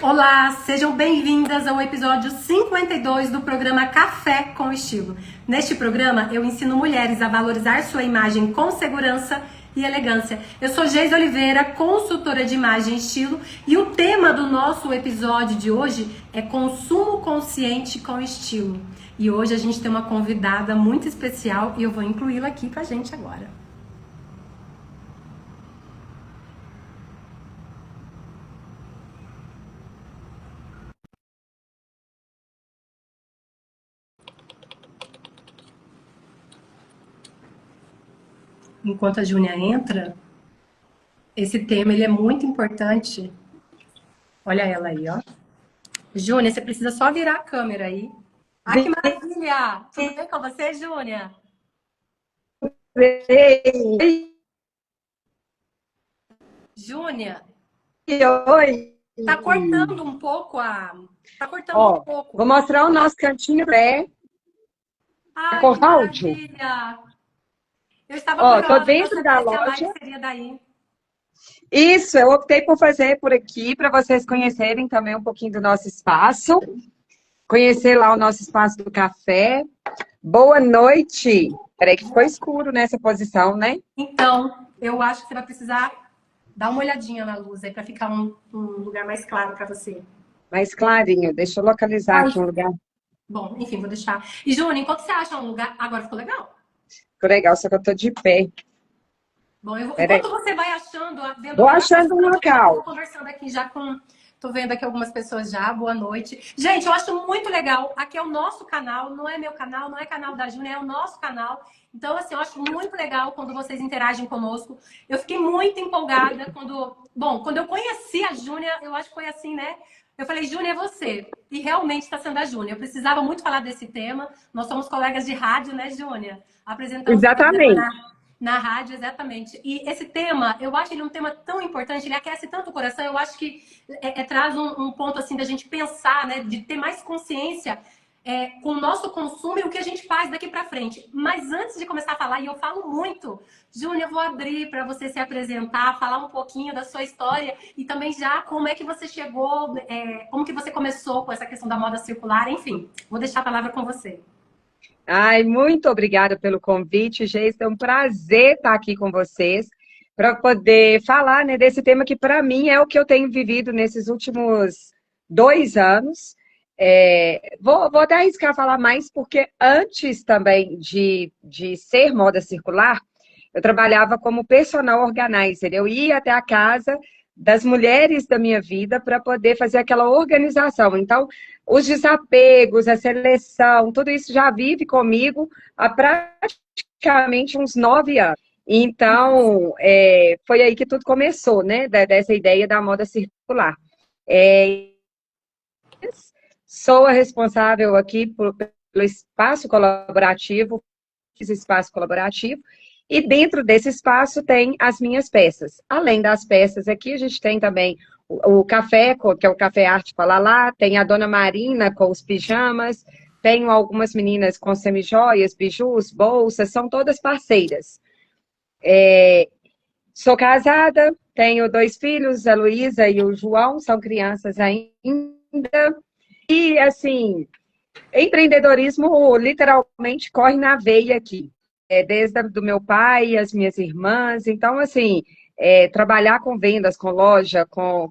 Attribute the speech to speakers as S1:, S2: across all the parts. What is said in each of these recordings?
S1: Olá, sejam bem-vindas ao episódio 52 do programa Café com Estilo. Neste programa, eu ensino mulheres a valorizar sua imagem com segurança e elegância. Eu sou Geise Oliveira, consultora de imagem e estilo, e o tema do nosso episódio de hoje é consumo consciente com estilo. E hoje a gente tem uma convidada muito especial e eu vou incluí-la aqui com a gente agora. Enquanto a Júnia entra, esse tema ele é muito importante. Olha ela aí, ó. Júnia, você precisa só virar a câmera aí. Ah, que maravilha! Tudo bem com você, Júnia? Júnia,
S2: Oi!
S1: tá cortando um pouco a... Tá cortando um
S2: Ó, vou
S1: pouco.
S2: mostrar o nosso cantinho pré.
S1: Ai, que
S2: Cortar áudio.
S1: maravilha! Eu estava
S2: Ó, tô
S1: curiosa para
S2: dentro da
S1: saber se a live
S2: loja.
S1: seria daí.
S2: Isso, eu optei por fazer por aqui para vocês conhecerem também um pouquinho do nosso espaço. Conhecer lá o nosso espaço do café. Boa noite! Peraí que ficou escuro nessa posição, né?
S1: Então, eu acho que você vai precisar dar uma olhadinha na luz aí para ficar um lugar mais claro para você.
S2: Mais clarinho. Deixa eu localizar
S1: Ai,
S2: aqui um lugar.
S1: bom, enfim, vou deixar. E, Júnia, enquanto você acha um lugar... Agora ficou legal?
S2: Ficou legal, só que eu tô de pé.
S1: Bom,
S2: Peraí.
S1: enquanto você vai achando, vendo o
S2: Vou
S1: lugar,
S2: achando um
S1: eu vou
S2: local.
S1: conversando aqui já com. Tô vendo aqui algumas pessoas já. Boa noite. Gente, eu acho muito legal. Aqui é o nosso canal, não é meu canal, não é canal da Júnia, é o nosso canal. Então, assim, eu acho muito legal quando vocês interagem conosco. Eu fiquei muito empolgada quando. Bom, quando eu conheci a Júnia, eu acho que foi assim, né? Eu falei, Júnia, é você. E realmente está sendo a Júnia. Eu precisava muito falar desse tema. Nós somos colegas de rádio, né, Júnia? Apresentamos o programa
S2: Exatamente.
S1: na rádio, exatamente. E esse tema, eu acho ele um tema tão importante, ele aquece tanto o coração, eu acho que traz um ponto assim da gente pensar, né, de ter mais consciência com o nosso consumo e o que a gente faz daqui para frente. Mas antes de começar a falar, e eu falo muito, Júnia, eu vou abrir para você se apresentar, falar um pouquinho da sua história e também já como é que você chegou, como que você começou com essa questão da moda circular, enfim. Vou deixar a palavra com você.
S2: Ai, muito obrigada pelo convite, Geis. É um prazer estar aqui com vocês para poder falar, né, desse tema que, para mim, é o que eu tenho vivido nesses últimos 2 anos. Vou até arriscar falar mais, porque antes também de ser moda circular, eu trabalhava como personal organizer. Eu ia até a casa das mulheres da minha vida para poder fazer aquela organização. Então, os desapegos, a seleção, tudo isso já vive comigo há praticamente uns 9 anos. Então, foi aí que tudo começou, né? Dessa ideia da moda circular. É, Sou a responsável aqui pelo espaço colaborativo, fiz espaço colaborativo, e dentro desse espaço tem as minhas peças. Além das peças aqui, a gente tem também o café, que é o Café Arte Palalá, tem a Dona Marina com os pijamas, tenho algumas meninas com semijoias, bijus, bolsas, são todas parceiras. Sou casada, tenho 2 filhos, a Luísa e o João, são crianças ainda. E, assim, empreendedorismo literalmente corre na veia aqui. Desde do meu pai, as minhas irmãs. Então, assim, trabalhar com vendas, com loja, com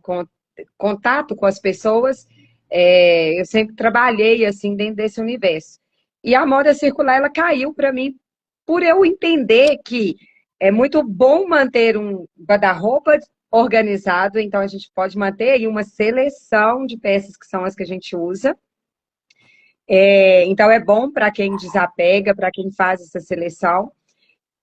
S2: contato com as pessoas, eu sempre trabalhei, assim, dentro desse universo. E a moda circular, ela caiu para mim por eu entender que é muito bom manter um guarda-roupa organizado, então a gente pode manter aí uma seleção de peças que são as que a gente usa. Então é bom para quem desapega, para quem faz essa seleção.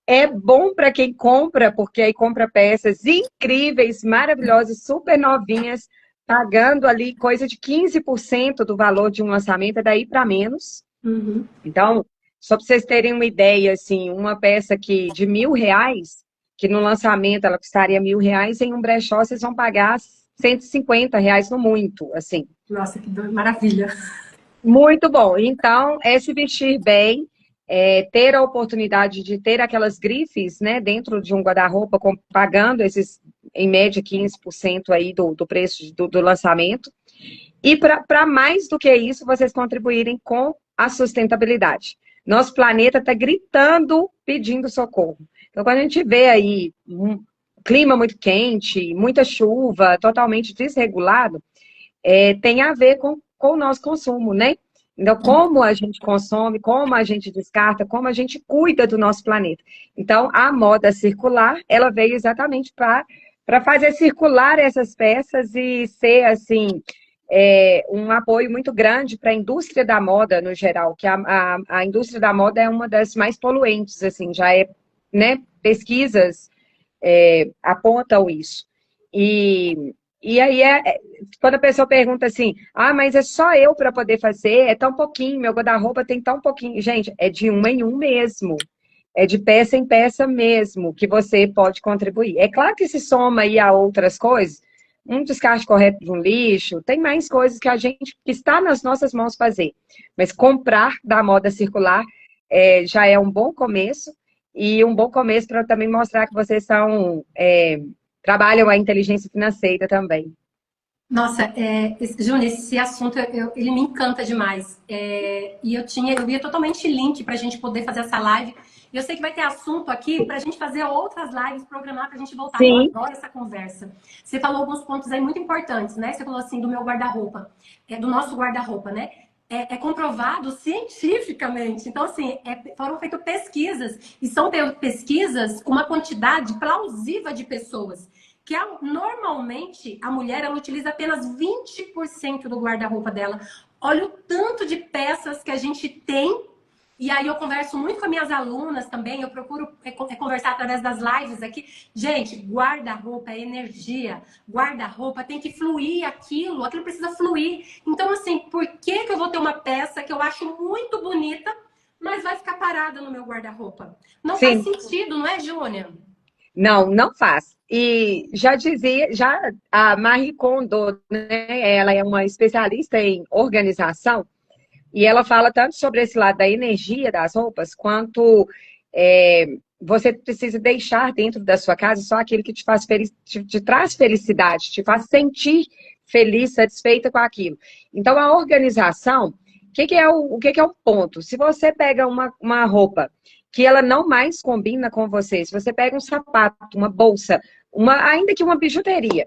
S2: É bom para quem compra, porque aí compra peças incríveis, maravilhosas, super novinhas, pagando ali coisa de 15% do valor de um lançamento, é daí para menos.
S1: Uhum.
S2: Então, só para vocês terem uma ideia, assim, uma peça que de R$ 1.000, que no lançamento ela custaria R$ 1.000, em um brechó vocês vão pagar R$ 150 no muito, assim.
S1: Nossa, que maravilha.
S2: Muito bom. Então, é se vestir bem, ter a oportunidade de ter aquelas grifes, né, dentro de um guarda-roupa, pagando esses, em média, 15% aí do preço do lançamento. E para mais do que isso, vocês contribuírem com a sustentabilidade. Nosso planeta está gritando, pedindo socorro. Então, quando a gente vê aí um clima muito quente, muita chuva, totalmente desregulado, tem a ver com o nosso consumo, né? Então, como a gente consome, como a gente descarta, como a gente cuida do nosso planeta. Então, a moda circular, ela veio exatamente para fazer circular essas peças e ser, assim, um apoio muito grande para a indústria da moda, no geral, que a indústria da moda é uma das mais poluentes, assim, já né, pesquisas apontam isso. E aí, quando a pessoa pergunta assim, mas é só eu para poder fazer, é tão pouquinho, meu guarda-roupa tem tão pouquinho. Gente, é de um em um mesmo. É de peça em peça mesmo que você pode contribuir. É claro que se soma aí a outras coisas, um descarte correto de um lixo, tem mais coisas que que está nas nossas mãos fazer. Mas comprar da moda circular já é um bom começo, e um bom começo para também mostrar que vocês trabalham a inteligência financeira também.
S1: Nossa, Júnior, esse assunto ele me encanta demais. E eu via totalmente link para a gente poder fazer essa live. E eu sei que vai ter assunto aqui para a gente fazer outras lives, programar para a gente voltar.
S2: Sim.
S1: Eu adoro essa conversa. Você falou alguns pontos aí muito importantes, né? Você falou assim do meu guarda-roupa, do nosso guarda-roupa, né? É comprovado cientificamente. Então, assim, foram feitas pesquisas, e são pesquisas com uma quantidade plausível de pessoas. Que normalmente a mulher ela utiliza apenas 20% do guarda-roupa dela. Olha o tanto de peças que a gente tem. E aí eu converso muito com minhas alunas também, eu procuro conversar através das lives aqui. Gente, guarda-roupa é energia. Guarda-roupa tem que fluir aquilo precisa fluir. Então, assim, por que eu vou ter uma peça que eu acho muito bonita, mas vai ficar parada no meu guarda-roupa? Não
S2: Sim.
S1: faz sentido, não é, Júnior?
S2: Não, não faz. E já a Marie Kondo, né, ela é uma especialista em organização, e ela fala tanto sobre esse lado da energia das roupas, quanto você precisa deixar dentro da sua casa só aquilo que te faz te traz felicidade, te faz sentir feliz, satisfeita com aquilo. Então, a organização, o que é o ponto? Se você pega uma roupa que ela não mais combina com você, se você pega um sapato, uma bolsa, ainda que uma bijuteria,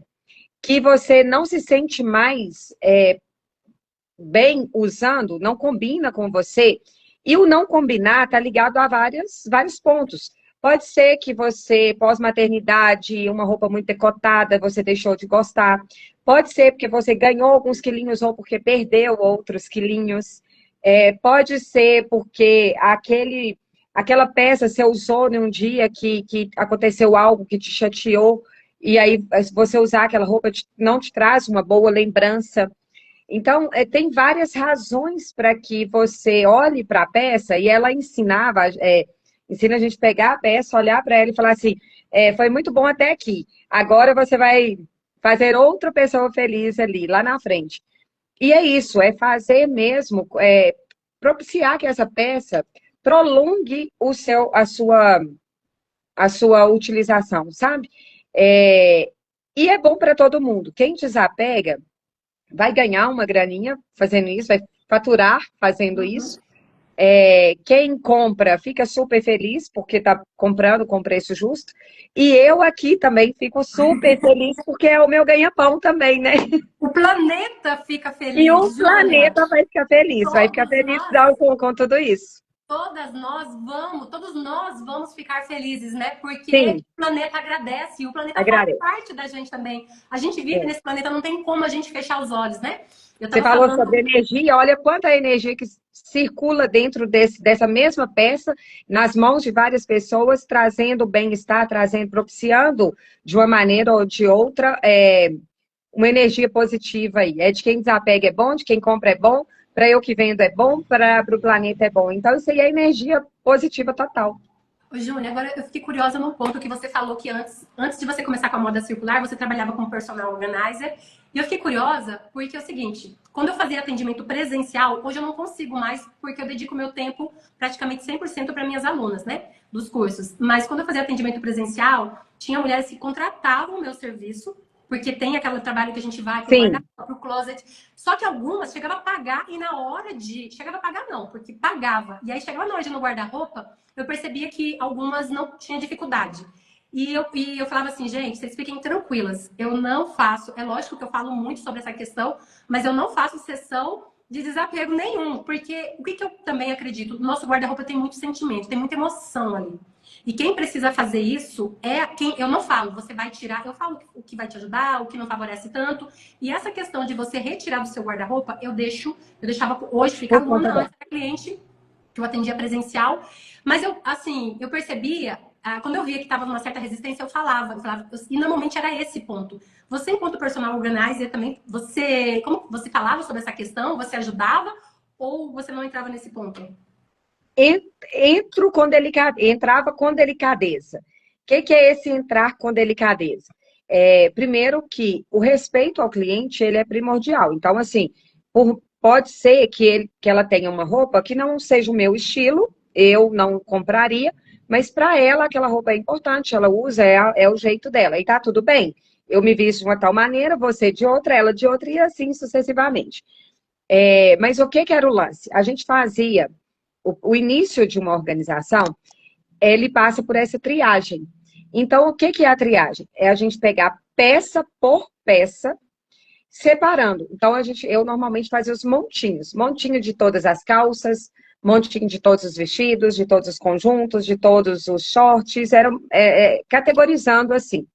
S2: que você não se sente mais bem usando, não combina com você, e o não combinar está ligado a vários pontos. Pode ser que você, pós-maternidade, uma roupa muito decotada, você deixou de gostar. Pode ser porque você ganhou alguns quilinhos ou porque perdeu outros quilinhos. Pode ser porque aquela peça você usou num dia que aconteceu algo que te chateou, e aí você usar aquela roupa não te traz uma boa lembrança. Então, tem várias razões para que você olhe para a peça, e ela ensina a gente pegar a peça, olhar para ela e falar assim, foi muito bom até aqui, agora você vai fazer outra pessoa feliz ali, lá na frente. E é isso, é fazer mesmo, propiciar que essa peça prolongue a sua utilização, sabe? E é bom para todo mundo. Quem desapega vai ganhar uma graninha fazendo isso, vai faturar fazendo isso. Quem compra fica super feliz porque está comprando com preço justo. E eu aqui também fico super feliz porque é o meu ganha-pão também, né?
S1: O planeta fica feliz.
S2: E o planeta vai ficar feliz, com tudo isso.
S1: Todos nós vamos ficar felizes, né? Porque o planeta agradece, e o planeta faz parte da gente também. A gente vive nesse planeta, não tem como a gente fechar os olhos, né?
S2: Você falou sobre energia, olha quanta energia que circula dentro dessa mesma peça, nas mãos de várias pessoas, trazendo bem-estar, propiciando de uma maneira ou de outra uma energia positiva aí. É de quem desapega é bom, de quem compra é bom, para eu que vendo é bom, para o planeta é bom. Então, isso aí é energia positiva total.
S1: Ô, Júnior, agora eu fiquei curiosa num ponto que você falou que antes de você começar com a moda circular, você trabalhava como personal organizer. E eu fiquei curiosa porque é o seguinte, quando eu fazia atendimento presencial, hoje eu não consigo mais porque eu dedico meu tempo praticamente 100% para minhas alunas, né, dos cursos. Mas quando eu fazia atendimento presencial, tinha mulheres que contratavam o meu serviço porque tem aquele trabalho que a gente vai pro
S2: Sim.
S1: guarda-roupa, pro closet. Só que algumas chegava a pagar e na hora de... Chegava a pagar não, porque pagava. E aí chegava na hora de ir no guarda-roupa, eu percebia que algumas não tinham dificuldade. E eu falava assim, gente, vocês fiquem tranquilas. Eu não faço... É lógico que eu falo muito sobre essa questão, mas eu não faço sessão de desapego nenhum. Porque o que eu também acredito? O nosso guarda-roupa tem muito sentimento, tem muita emoção ali. E quem precisa fazer isso é quem... Eu não falo, você vai tirar... Eu falo o que vai te ajudar, o que não favorece tanto. E essa questão de você retirar do seu guarda-roupa, eu deixava hoje, ficar
S2: Por conta
S1: Luana
S2: dela.
S1: antes da cliente, que eu atendia presencial. Mas eu, assim, eu percebia... Quando eu via que estava numa certa resistência, eu falava. E normalmente era esse ponto. Você, enquanto personal organizer, também, como você falava sobre essa questão? Você ajudava ou você não entrava nesse ponto?
S2: Entrava com delicadeza. O que é esse entrar com delicadeza? Primeiro que o respeito ao cliente, ele é primordial. Então, assim, pode ser que ela tenha uma roupa que não seja o meu estilo, eu não compraria, mas para ela aquela roupa é importante, ela usa, é o jeito dela. E tá tudo bem. Eu me visto de uma tal maneira, você de outra, ela de outra, e assim sucessivamente. Mas o que era o lance? A gente fazia o início de uma organização, ele passa por essa triagem. Então, o que é a triagem? É a gente pegar peça por peça, separando. Então, eu normalmente fazia os montinhos. Montinho de todas as calças, montinho de todos os vestidos, de todos os conjuntos, de todos os shorts, categorizando assim.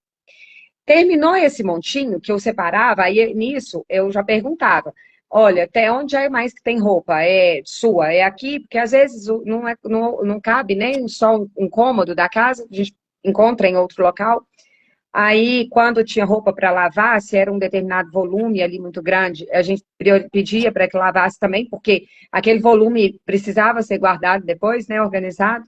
S2: Terminou esse montinho que eu separava, aí nisso eu já perguntava, olha, até onde é mais que tem roupa? É sua? É aqui? Porque às vezes não cabe nem só um cômodo da casa, a gente encontra em outro local. Aí, quando tinha roupa para lavar, se era um determinado volume ali muito grande, a gente pedia para que lavasse também, porque aquele volume precisava ser guardado depois, né, organizado.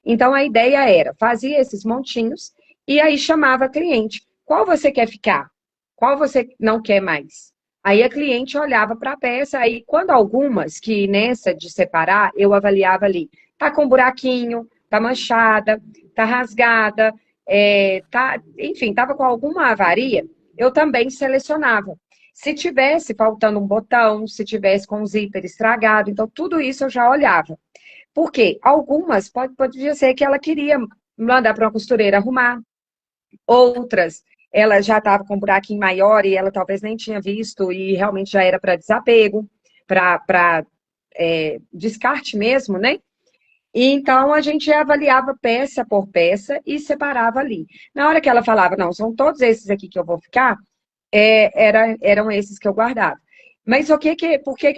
S2: Então, a ideia era, fazia esses montinhos e aí chamava a cliente. Qual você quer ficar? Qual você não quer mais? Aí a cliente olhava para a peça, aí quando algumas, que nessa de separar, eu avaliava ali, tá com buraquinho, tá manchada, tá rasgada, enfim, estava com alguma avaria, eu também selecionava. Se tivesse faltando um botão, se tivesse com o zíper estragado, então tudo isso eu já olhava. Por quê? Algumas podia ser que ela queria mandar para uma costureira arrumar, outras ela já estava com um buraquinho maior e ela talvez nem tinha visto e realmente já era para desapego, para descarte mesmo, né? E então a gente avaliava peça por peça e separava ali. Na hora que ela falava, não, são todos esses aqui que eu vou ficar, eram esses que eu guardava. Mas por que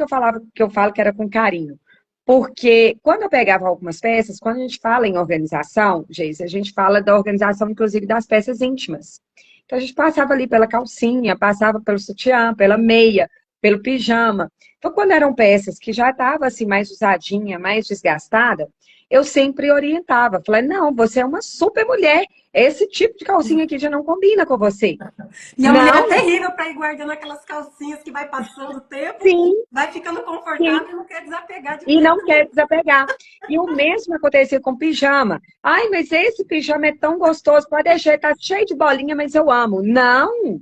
S2: eu falo que era com carinho? Porque quando eu pegava algumas peças, quando a gente fala em organização, Geise, a gente fala da organização, inclusive, das peças íntimas. Então a gente passava ali pela calcinha, passava pelo sutiã, pela meia, pelo pijama. Então, quando eram peças que já estavam assim, mais usadinha, mais desgastada, eu sempre orientava. Falei, não, você é uma super mulher. Esse tipo de calcinha aqui já não combina com você.
S1: E a mulher é
S2: Não,
S1: terrível para ir guardando aquelas calcinhas que vai passando o tempo,
S2: sim,
S1: vai ficando
S2: sim.
S1: confortável e não quer desapegar de
S2: E
S1: jeito
S2: não quer desapegar. E o mesmo acontecia com pijama. Ai, mas esse pijama é tão gostoso, pode deixar, tá cheio de bolinha, mas eu amo. Não!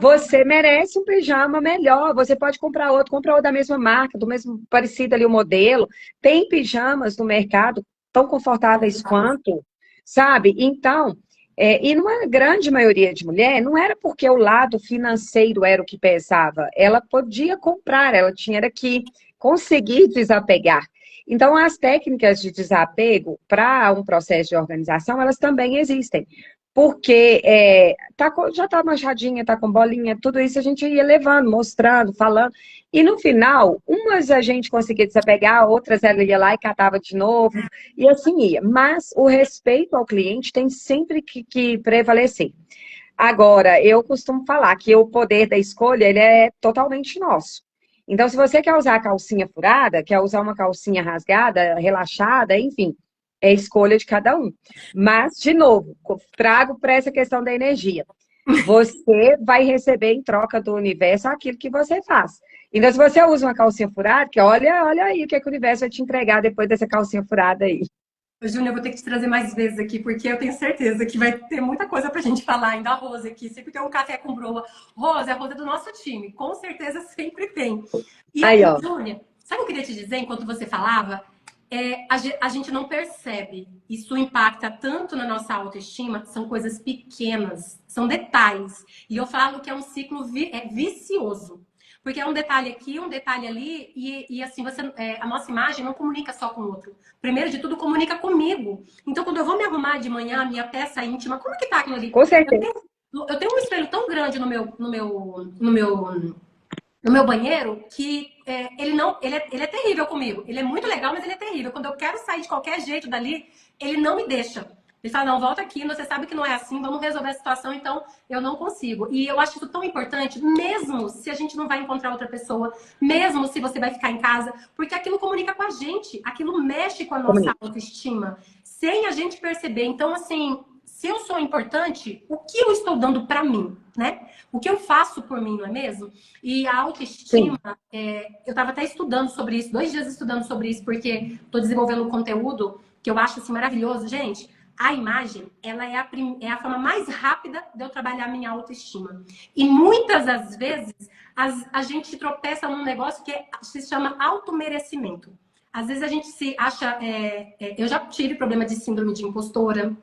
S2: Você merece um pijama melhor. Você pode comprar outro da mesma marca, do mesmo parecido ali o modelo. Tem pijamas no mercado tão confortáveis quanto, sabe? Então, e numa grande maioria de mulher, não era porque o lado financeiro era o que pesava. Ela podia comprar, ela tinha era que conseguir desapegar. Então, as técnicas de desapego para um processo de organização, elas também existem. Porque já está manchadinha, está com bolinha, tudo isso a gente ia levando, mostrando, falando. E no final, umas a gente conseguia desapegar, outras ela ia lá e catava de novo, e assim ia. Mas o respeito ao cliente tem sempre que prevalecer. Agora, eu costumo falar que o poder da escolha, ele é totalmente nosso. Então, se você quer usar a calcinha furada, quer usar uma calcinha rasgada, relaxada, enfim, é escolha de cada um. Mas, de novo, trago para essa questão da energia. Você vai receber em troca do universo aquilo que você faz. Então, se você usa uma calcinha furada, que olha aí o que o universo vai te entregar depois dessa calcinha furada aí.
S1: Júnior, eu vou ter que te trazer mais vezes aqui, porque eu tenho certeza que vai ter muita coisa pra gente falar ainda. A Rose aqui, sempre tem um café com broa. Rose, a Rose é do nosso time, com certeza sempre tem. E
S2: Aí,
S1: aí,
S2: ó.
S1: Júnior, sabe o que eu queria te dizer enquanto você falava? A gente não percebe. Isso impacta tanto na nossa autoestima, são coisas pequenas, são detalhes. E eu falo que é um ciclo vicioso. Porque é um detalhe aqui, um detalhe ali, e assim, a nossa imagem não comunica só com o outro. Primeiro de tudo, comunica comigo. Então, quando eu vou me arrumar de manhã, a minha peça íntima, como que tá aquilo ali?
S2: Com
S1: Eu
S2: certeza.
S1: tenho, eu tenho um espelho tão grande no meu banheiro que ele é terrível comigo. Ele é muito legal, mas ele é terrível. Quando eu quero sair de qualquer jeito dali, ele não me deixa. Ele fala, não, volta aqui, você sabe que não é assim, vamos resolver a situação, então eu não consigo. E eu acho isso tão importante, mesmo se a gente não vai encontrar outra pessoa, mesmo se você vai ficar em casa, porque aquilo comunica com a gente, aquilo mexe com a nossa
S2: Comunico.
S1: autoestima, sem a gente perceber. Então, assim, se eu sou importante, o que eu estou dando para mim, né? O que eu faço por mim, não é mesmo? E a autoestima,
S2: Sim,
S1: eu estava até estudando sobre isso, 2 dias estudando sobre isso, porque estou desenvolvendo um conteúdo que eu acho assim, maravilhoso. Gente, a imagem, ela é a forma mais rápida de eu trabalhar a minha autoestima. E muitas das vezes, a gente tropeça num negócio que se chama automerecimento. Às vezes a gente se acha. Eu já tive problema de síndrome de impostora,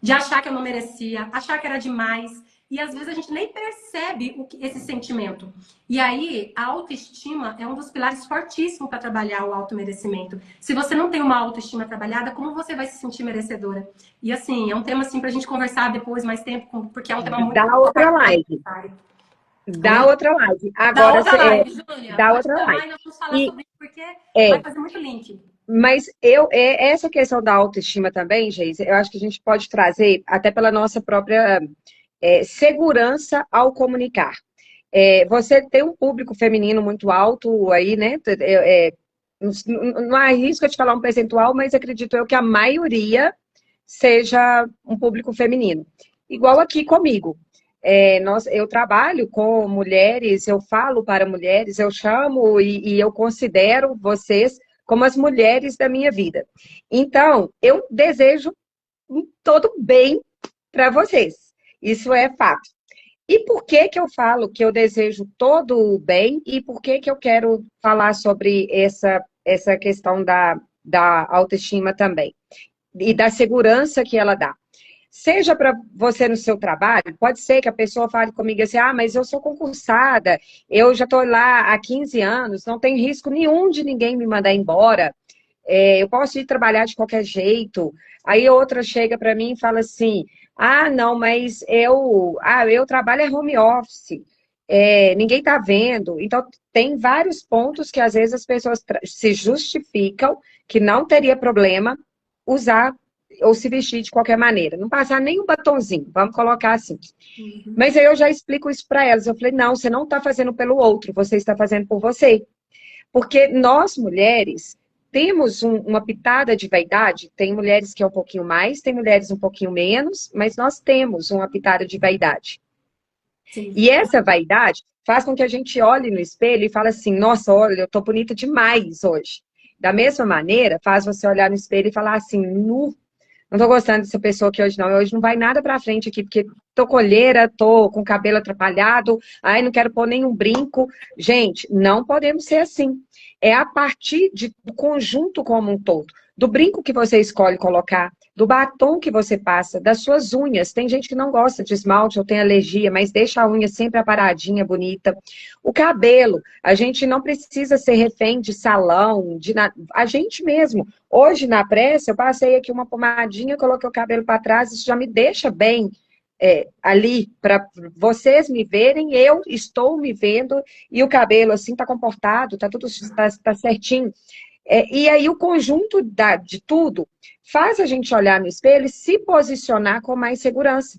S1: de achar que eu não merecia, achar que era demais. E às vezes a gente nem percebe esse sentimento. E aí, a autoestima é um dos pilares fortíssimos para trabalhar o automerecimento. Se você não tem uma autoestima trabalhada, como você vai se sentir merecedora? E assim, é um tema assim para a gente conversar depois, mais tempo, porque é um tema muito
S2: dá outra live.
S1: necessário.
S2: Dá
S1: Oi?
S2: outra live.
S1: Da
S2: Agora,
S1: outra live, Júlia.
S2: dá
S1: Pode
S2: outra
S1: chamar
S2: live.
S1: e nós vamos falar
S2: E
S1: sobre isso, porque vai
S2: é,
S1: fazer muito link.
S2: mas essa questão da autoestima também, Geise, eu acho que a gente pode trazer até pela nossa própria segurança ao comunicar. Você tem um público feminino muito alto aí, né? Não arrisco de falar um percentual, mas acredito eu que a maioria seja um público feminino. Igual aqui comigo. Eu trabalho com mulheres, eu falo para mulheres, eu chamo e eu considero vocês como as mulheres da minha vida. Então, eu desejo todo bem para vocês. Isso é fato. E por que que eu falo que eu desejo todo o bem e por que que eu quero falar sobre essa questão da autoestima também? E da segurança que ela dá. Seja para você no seu trabalho, pode ser que a pessoa fale comigo assim, ah, mas eu sou concursada, eu já estou lá há 15 anos, não tem risco nenhum de ninguém me mandar embora, eu posso ir trabalhar de qualquer jeito. Aí outra chega para mim e fala assim, ah, não, mas eu trabalho é home office, ninguém está vendo. Então, tem vários pontos que às vezes as pessoas se justificam que não teria problema usar ou se vestir de qualquer maneira. Não passar nem um batonzinho, vamos colocar assim.
S1: Uhum.
S2: Mas aí eu já explico isso para elas. Eu falei, não, você não está fazendo pelo outro, você está fazendo por você. Porque nós, mulheres, temos uma pitada de vaidade. Tem mulheres que é um pouquinho mais, tem mulheres um pouquinho menos, mas nós temos uma pitada de vaidade.
S1: Sim.
S2: E essa vaidade faz com que a gente olhe no espelho e fale assim, nossa, olha, eu tô bonita demais hoje. Da mesma maneira, faz você olhar no espelho e falar assim, nu, não tô gostando dessa pessoa aqui hoje não. Hoje não vai nada pra frente aqui, porque tô com olheira, tô com o cabelo atrapalhado, ai, não quero pôr nenhum brinco. Gente, não podemos ser assim. É a partir do conjunto como um todo. Do brinco que você escolhe colocar, do batom que você passa, das suas unhas. Tem gente que não gosta de esmalte ou tem alergia, mas deixa a unha sempre aparadinha, bonita. O cabelo, a gente não precisa ser refém de salão, a gente mesmo. Hoje, na pressa, eu passei aqui uma pomadinha, coloquei o cabelo para trás, isso já me deixa bem ali, para vocês me verem, eu estou me vendo, e o cabelo, assim, tá comportado, tá tudo tá certinho. E aí, o conjunto de tudo faz a gente olhar no espelho e se posicionar com mais segurança.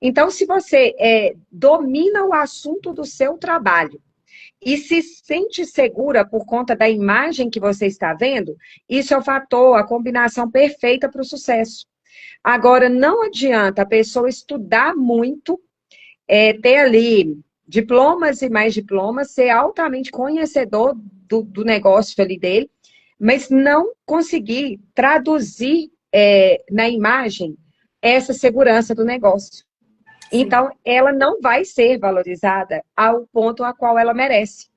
S2: Então, se você domina o assunto do seu trabalho, e se sente segura por conta da imagem que você está vendo, isso é o fator, a combinação perfeita para o sucesso. Agora, não adianta a pessoa estudar muito, ter ali diplomas e mais diplomas, ser altamente conhecedor do negócio ali dele, mas não conseguir traduzir na imagem essa segurança do negócio.
S1: Sim.
S2: Então, ela não vai ser valorizada ao ponto a qual ela merece.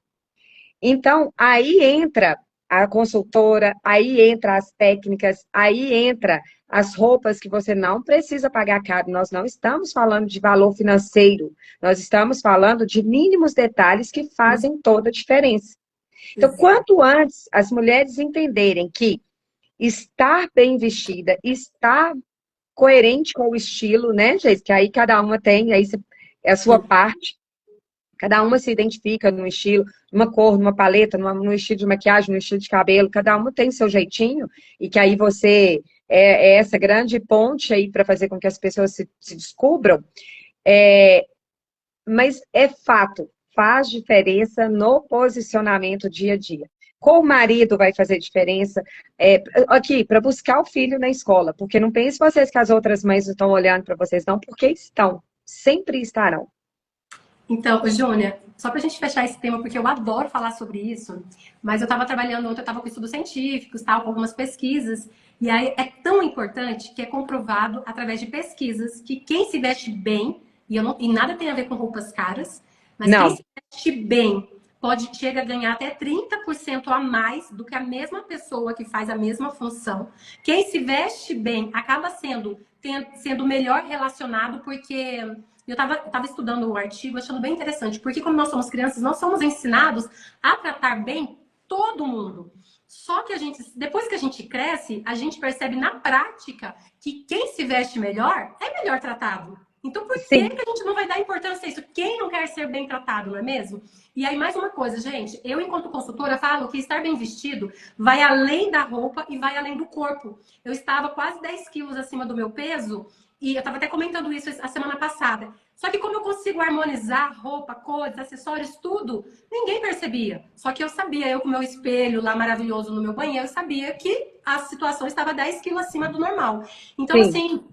S2: Então, aí entra a consultora, aí entra as técnicas, aí entra as roupas que você não precisa pagar caro. Nós não estamos falando de valor financeiro, nós estamos falando de mínimos detalhes que fazem toda a diferença. Então,
S1: Exato.
S2: quanto antes as mulheres entenderem que estar bem vestida, estar coerente com o estilo, né, gente? Que aí cada uma tem, aí é a sua
S1: Sim.
S2: parte. Cada uma se identifica num estilo, numa cor, numa paleta, num estilo de maquiagem, num estilo de cabelo. Cada uma tem seu jeitinho e que aí você é essa grande ponte aí para fazer com que as pessoas se descubram. É, mas é fato, faz diferença no posicionamento dia a dia. Com o marido vai fazer diferença. Aqui, para buscar o filho na escola, porque não pense vocês que as outras mães não estão olhando para vocês, não, porque estão, sempre estarão.
S1: Então, Júnia, só para a gente fechar esse tema, porque eu adoro falar sobre isso, mas eu estava trabalhando ontem, eu estava com estudos científicos, tal, com algumas pesquisas, e aí é tão importante que é comprovado através de pesquisas que quem se veste bem, e nada tem a ver com roupas caras, mas quem
S2: Não,
S1: se veste bem chega a ganhar até 30% a mais do que a mesma pessoa que faz a mesma função. Quem se veste bem acaba sendo melhor relacionado, porque eu tava estudando um artigo, achando bem interessante, porque como nós somos crianças, nós somos ensinados a tratar bem todo mundo. Só que depois que a gente cresce, a gente percebe na prática que quem se veste melhor é melhor tratado. Então, por que
S2: sim,
S1: que a gente não vai dar importância a isso? Quem não quer ser bem tratado, não é mesmo? E aí, mais uma coisa, gente. Eu, enquanto consultora, falo que estar bem vestido vai além da roupa e vai além do corpo. Eu estava quase 10 quilos acima do meu peso e eu estava até comentando isso a semana passada. Só que como eu consigo harmonizar roupa, cores, acessórios, tudo, ninguém percebia. Só que eu sabia, eu com o meu espelho lá maravilhoso no meu banheiro, eu sabia que a situação estava 10 quilos acima do normal. Então,
S2: sim,
S1: assim,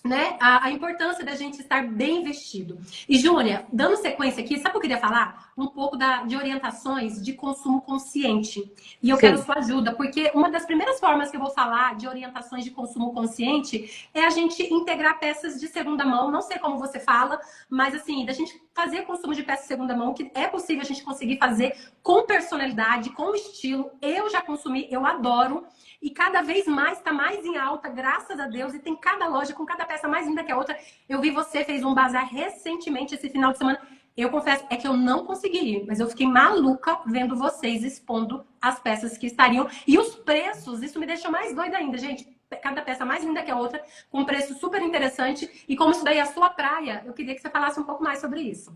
S1: né, a importância da gente estar bem vestido. E, Júnia, dando sequência aqui, sabe o que eu queria falar? Um pouco de orientações de consumo consciente. E eu quero
S2: sim,
S1: sua ajuda, porque uma das primeiras formas que eu vou falar de orientações de consumo consciente é a gente integrar peças de segunda mão. Não sei como você fala, mas assim, da gente fazer consumo de peças de segunda mão, que é possível a gente conseguir fazer com personalidade, com estilo. Eu já consumi, eu adoro. E cada vez mais está mais em alta, graças a Deus. E tem cada loja com cada peça mais linda que a outra. Eu vi você fez um bazar recentemente, esse final de semana. Eu confesso, é que eu não consegui ir, mas eu fiquei maluca vendo vocês expondo as peças que estariam. E os preços, isso me deixou mais doida ainda, gente. Cada peça mais linda que a outra, com um preço super interessante. E como isso daí é a sua praia, eu queria que você falasse um pouco mais sobre isso.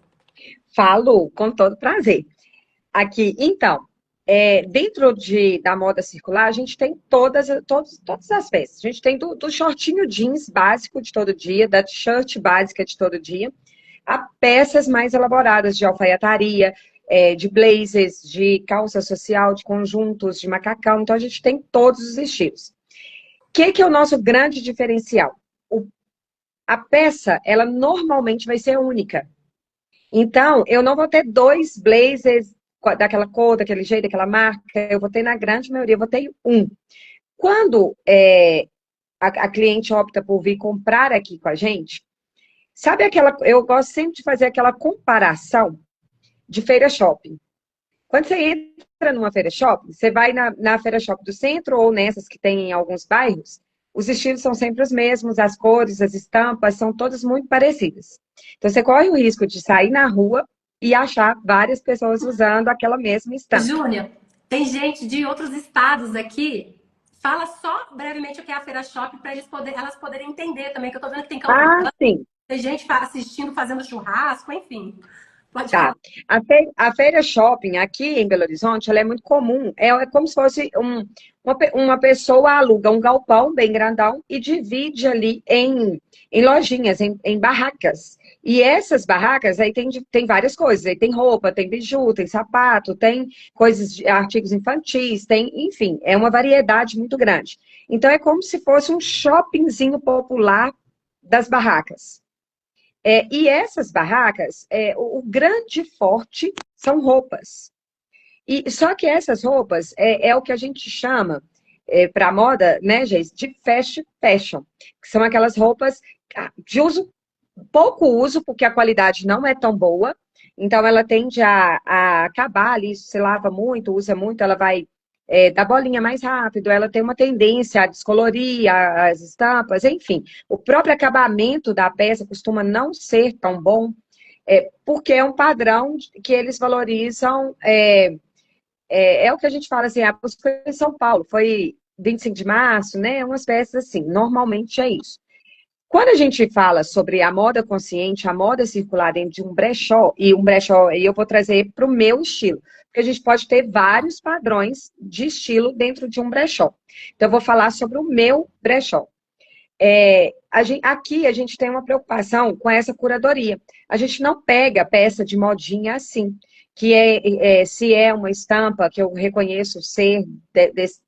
S2: falo com todo prazer. Aqui, então, dentro da moda circular, a gente tem todas as peças. A gente tem do shortinho jeans básico de todo dia, da t-shirt básica de todo dia, a peças mais elaboradas de alfaiataria, de blazers, de calça social, de conjuntos, de macacão. Então, a gente tem todos os estilos. O que é o nosso grande diferencial? A peça, ela normalmente vai ser única. Então, eu não vou ter dois blazers daquela cor, daquele jeito, daquela marca. Eu vou ter, na grande maioria, eu vou ter um. Quando a cliente opta por vir comprar aqui com a gente, sabe aquela. Eu gosto sempre de fazer aquela comparação de feira shopping. Quando você entra numa feira shopping, você vai na feira shopping do centro ou nessas que tem em alguns bairros, os estilos são sempre os mesmos, as cores, as estampas são todas muito parecidas. Então você corre o risco de sair na rua e achar várias pessoas usando aquela mesma estampa.
S1: Júnia, tem gente de outros estados aqui. Fala só brevemente o que é a Feira Shopping para elas poderem entender também, que eu tô vendo que tem Campo
S2: Ah,
S1: Grande,
S2: sim.
S1: tem gente assistindo, fazendo churrasco, enfim. Pode
S2: Tá.
S1: falar.
S2: A feira shopping aqui em Belo Horizonte, ela é muito comum. É como se fosse uma pessoa aluga um galpão bem grandão e divide ali em lojinhas, em barracas. E essas barracas aí tem várias coisas. Aí tem roupa, tem biju, tem sapato, tem coisas de artigos infantis, tem, enfim, é uma variedade muito grande. Então é como se fosse um shoppingzinho popular das barracas. E essas barracas, o grande forte são roupas. E só que essas roupas é o que a gente chama para moda, né, gente, de fast fashion, que são aquelas roupas de uso, pouco uso, porque a qualidade não é tão boa, então ela tende a acabar ali, se lava muito, usa muito, ela vai dar bolinha mais rápido, ela tem uma tendência a descolorir as estampas, enfim. O próprio acabamento da peça costuma não ser tão bom, porque é um padrão que eles valorizam, é o que a gente fala assim, a busca em São Paulo, foi 25 de março, né? Umas peças assim, normalmente é isso. Quando a gente fala sobre a moda consciente, a moda circular dentro de um brechó aí eu vou trazer para o meu estilo, porque a gente pode ter vários padrões de estilo dentro de um brechó. Então, eu vou falar sobre o meu brechó. Aqui a gente tem uma preocupação com essa curadoria. A gente não pega peça de modinha assim, que se é uma estampa que eu reconheço ser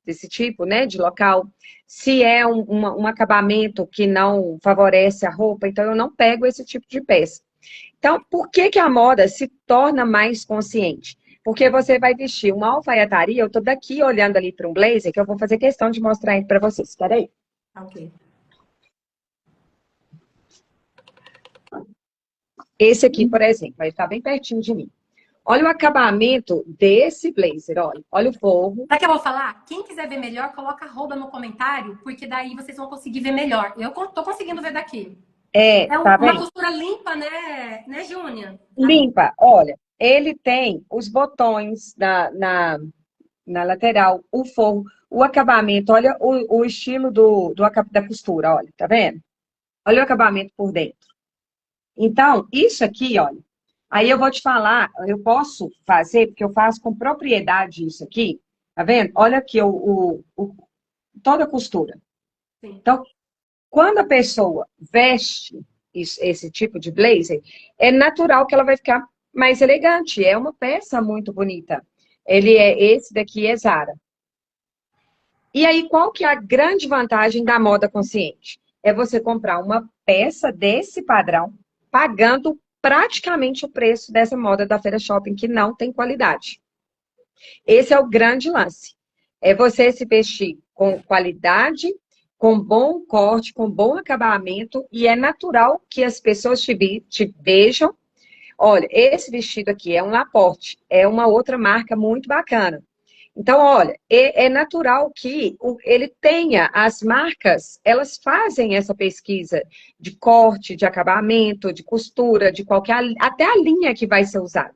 S2: desse tipo, né, de local, se é um acabamento que não favorece a roupa, então eu não pego esse tipo de peça. Então, por que que a moda se torna mais consciente? Porque você vai vestir uma alfaiataria, eu estou daqui olhando ali para um blazer, que eu vou fazer questão de mostrar ele para vocês. Espera aí.
S1: Ok.
S2: Esse aqui, por exemplo, vai estar bem pertinho de mim. Olha o acabamento desse blazer, olha o forro.
S1: Sabe o que eu vou falar? Quem quiser ver melhor, coloca arroba no comentário, porque daí vocês vão conseguir ver melhor. Eu tô conseguindo ver daqui. É
S2: Tá
S1: uma
S2: vendo?
S1: costura limpa, né, Júnia?
S2: Limpa, olha, ele tem os botões na lateral, o forro, o acabamento, olha o estilo da costura, olha, tá vendo? Olha o acabamento por dentro. Então, isso aqui, olha, aí eu vou te falar, eu posso fazer, porque eu faço com propriedade isso aqui, tá vendo? Olha aqui toda a costura.
S1: Sim.
S2: Então, quando a pessoa veste esse tipo de blazer, é natural que ela vai ficar mais elegante. É uma peça muito bonita. Esse daqui é Zara. E aí, qual que é a grande vantagem da moda consciente? É você comprar uma peça desse padrão, pagando praticamente o preço dessa moda da Feira Shopping, que não tem qualidade. Esse é o grande lance. É você se vestir com qualidade, com bom corte, com bom acabamento, e é natural que as pessoas te vejam. Olha, esse vestido aqui é um Laporte, é uma outra marca muito bacana. Então, olha, é natural que ele tenha, as marcas, elas fazem essa pesquisa de corte, de acabamento, de costura, de até a linha que vai ser usada.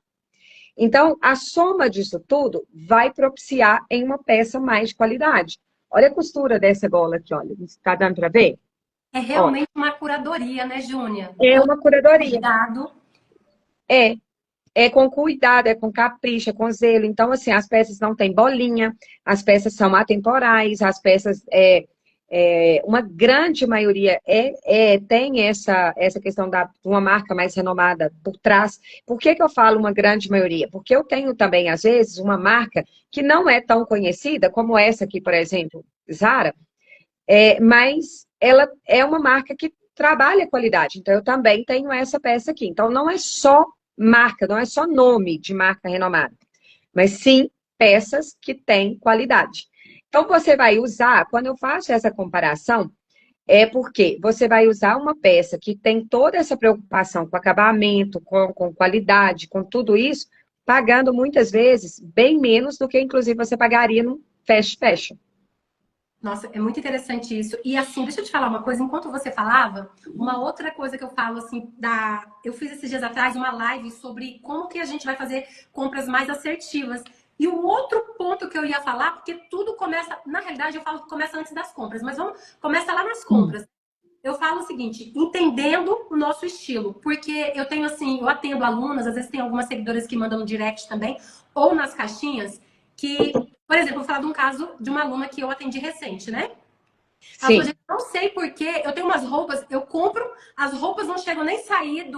S2: Então, a soma disso tudo vai propiciar em uma peça mais de qualidade. Olha a costura dessa gola aqui, olha. Está dando para ver?
S1: É
S2: Olha,
S1: realmente uma curadoria, né, Júnia?
S2: é uma curadoria.
S1: Cuidado.
S2: É com cuidado, é com capricho, é com zelo. Então, assim, as peças não têm bolinha, as peças são atemporais, as peças, uma grande maioria tem essa questão de uma marca mais renomada por trás. Por que que eu falo uma grande maioria? Porque eu tenho também, às vezes, uma marca que não é tão conhecida, como essa aqui, por exemplo, Zara, mas ela é uma marca que trabalha a qualidade. Então, eu também tenho essa peça aqui. Então, não é só marca, não é só nome de marca renomada, mas sim peças que têm qualidade. Então, você vai usar, quando eu faço essa comparação, é porque você vai usar uma peça que tem toda essa preocupação com acabamento, com qualidade, com tudo isso, pagando muitas vezes bem menos do que, inclusive, você pagaria no fast fashion.
S1: Nossa, é muito interessante isso. E assim, deixa eu te falar uma coisa, enquanto você falava, uma outra coisa que eu falo assim, eu fiz esses dias atrás uma live sobre como que a gente vai fazer compras mais assertivas. E o outro ponto que eu ia falar, porque tudo começa, na realidade eu falo que começa antes das compras, mas começa lá nas compras. Eu falo o seguinte, entendendo o nosso estilo, porque eu tenho assim, eu atendo alunas, às vezes tem algumas seguidoras que mandam no direct também, ou nas caixinhas, que, por exemplo, vou falar de um caso de uma aluna que eu atendi recente, né? Ela falou,
S2: Sim.
S1: gente, não sei porquê, eu tenho umas roupas, eu compro, as roupas não chegam nem a sair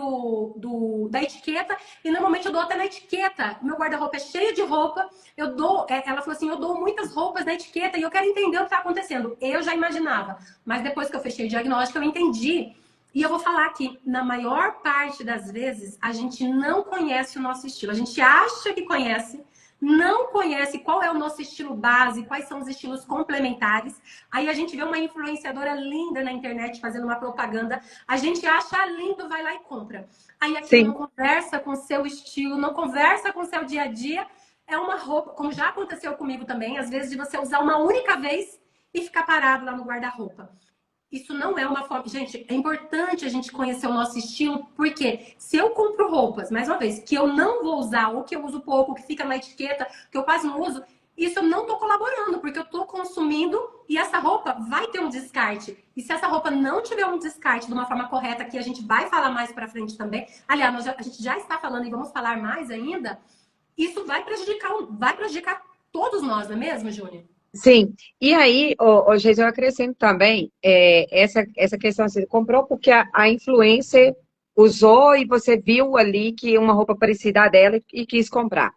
S1: da etiqueta, e normalmente eu dou até na etiqueta. Meu guarda-roupa é cheio de roupa, ela falou assim, eu dou muitas roupas na etiqueta e eu quero entender o que está acontecendo. Eu já imaginava, mas depois que eu fechei o diagnóstico, eu entendi. E eu vou falar que, na maior parte das vezes, a gente não conhece o nosso estilo. A gente acha que conhece, não conhece qual é o nosso estilo base, quais são os estilos complementares. Aí a gente vê uma influenciadora linda na internet fazendo uma propaganda, a gente acha lindo, vai lá e compra. Aí aquilo não
S2: Sim.
S1: conversa com o seu estilo, não conversa com o seu dia a dia. É uma roupa, como já aconteceu comigo também, às vezes de você usar uma única vez e ficar parado lá no guarda-roupa. Isso não é uma forma. Gente, é importante a gente conhecer o nosso estilo, porque se eu compro roupas, mais uma vez, que eu não vou usar, ou que eu uso pouco, que fica na etiqueta, que eu quase não uso, isso eu não estou colaborando, porque eu estou consumindo e essa roupa vai ter um descarte. E se essa roupa não tiver um descarte de uma forma correta, que a gente vai falar mais para frente também, aliás, a gente já está falando e vamos falar mais ainda, isso vai prejudicar todos nós, não é mesmo, Júnior?
S2: Sim, e aí, Geis, eu acrescento também essa questão, assim, você comprou porque a influencer usou e você viu ali que uma roupa parecida a dela e quis comprar.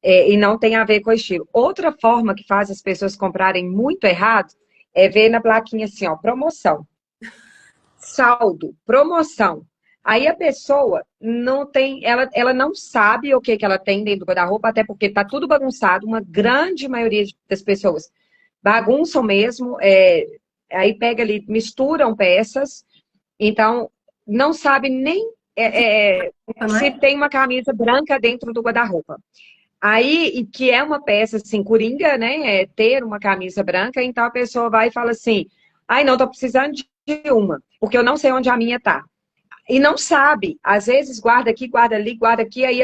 S2: E não tem a ver com o estilo. Outra forma que faz as pessoas comprarem muito errado é ver na plaquinha assim, ó, promoção, saldo, promoção. Aí a pessoa não tem, ela não sabe o que ela tem dentro do guarda-roupa, até porque tá tudo bagunçado, uma grande maioria das pessoas bagunçam mesmo, aí pega ali, misturam peças, então não sabe nem
S1: Não
S2: se
S1: é?
S2: tem uma camisa branca dentro do guarda-roupa. Aí, e que é uma peça assim, coringa, né? Ter uma camisa branca, então a pessoa vai e fala assim: ai, não, tô precisando de uma, porque eu não sei onde a minha tá. E não sabe, às vezes guarda aqui, guarda ali, guarda aqui, aí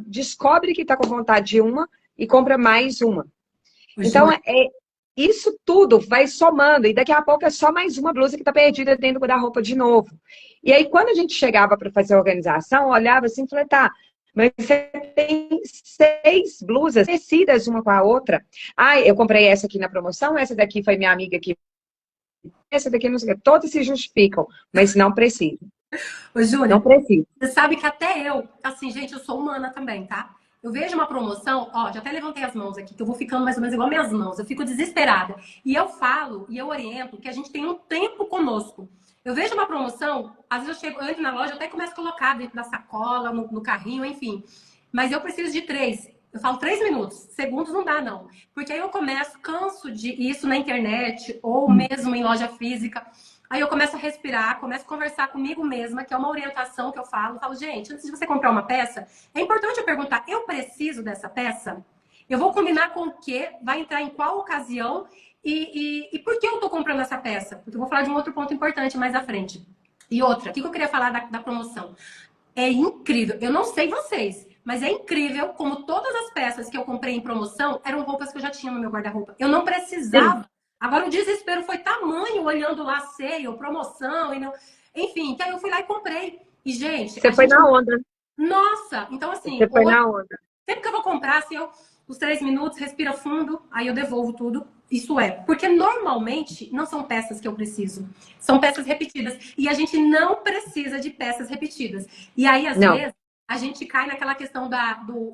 S2: descobre que tá com vontade de uma e compra mais uma.
S1: O
S2: Então,
S1: Júnior.
S2: isso tudo vai somando, e daqui a pouco é só mais uma blusa que está perdida dentro do guarda-roupa de novo. E aí, quando a gente chegava para fazer a organização, olhava assim e falei, tá, mas você tem 6 blusas parecidas uma com a outra. Ah, eu comprei essa aqui na promoção, essa daqui foi minha amiga que. Essa daqui não sei o que. Todas se justificam, mas não precisa.
S1: Ô,
S2: Não
S1: Júlia,
S2: precisa.
S1: você sabe que até eu, assim, gente, eu sou humana também, tá? Eu vejo uma promoção, ó, já até levantei as mãos aqui, que eu vou ficando mais ou menos igual minhas mãos, eu fico desesperada. E eu falo, e eu oriento que a gente tem um tempo conosco. Eu vejo uma promoção, às vezes eu entro na loja, eu até começo a colocar dentro da sacola, no carrinho, enfim. Mas eu preciso de 3. Eu falo 3 minutos, segundos não dá, não. Porque aí eu começo, canso de isso na internet, ou mesmo em loja física. Aí eu começo a respirar, começo a conversar comigo mesma, que é uma orientação que eu falo. Eu falo, gente, antes de você comprar uma peça, é importante eu perguntar, eu preciso dessa peça? Eu vou combinar com o quê? Vai entrar em qual ocasião? E por que eu estou comprando essa peça? Porque eu vou falar de um outro ponto importante mais à frente. E outra, o que eu queria falar da promoção? É incrível. Eu não sei vocês, mas é incrível como todas as peças que eu comprei em promoção eram roupas que eu já tinha no meu guarda-roupa. Eu não
S2: Sim.
S1: precisava. Agora o desespero foi tamanho olhando lá sale, promoção e não, enfim, que aí eu fui lá e comprei. E gente, a
S2: Você foi
S1: gente,
S2: na onda.
S1: nossa, então assim,
S2: Você foi na onda.
S1: sempre que eu vou comprar, assim, os 3 minutos, respira fundo, aí eu devolvo tudo. Isso é, porque normalmente não são peças que eu preciso, são peças repetidas. E a gente não precisa de peças repetidas. E aí, às
S2: Não.
S1: vezes, a gente cai naquela questão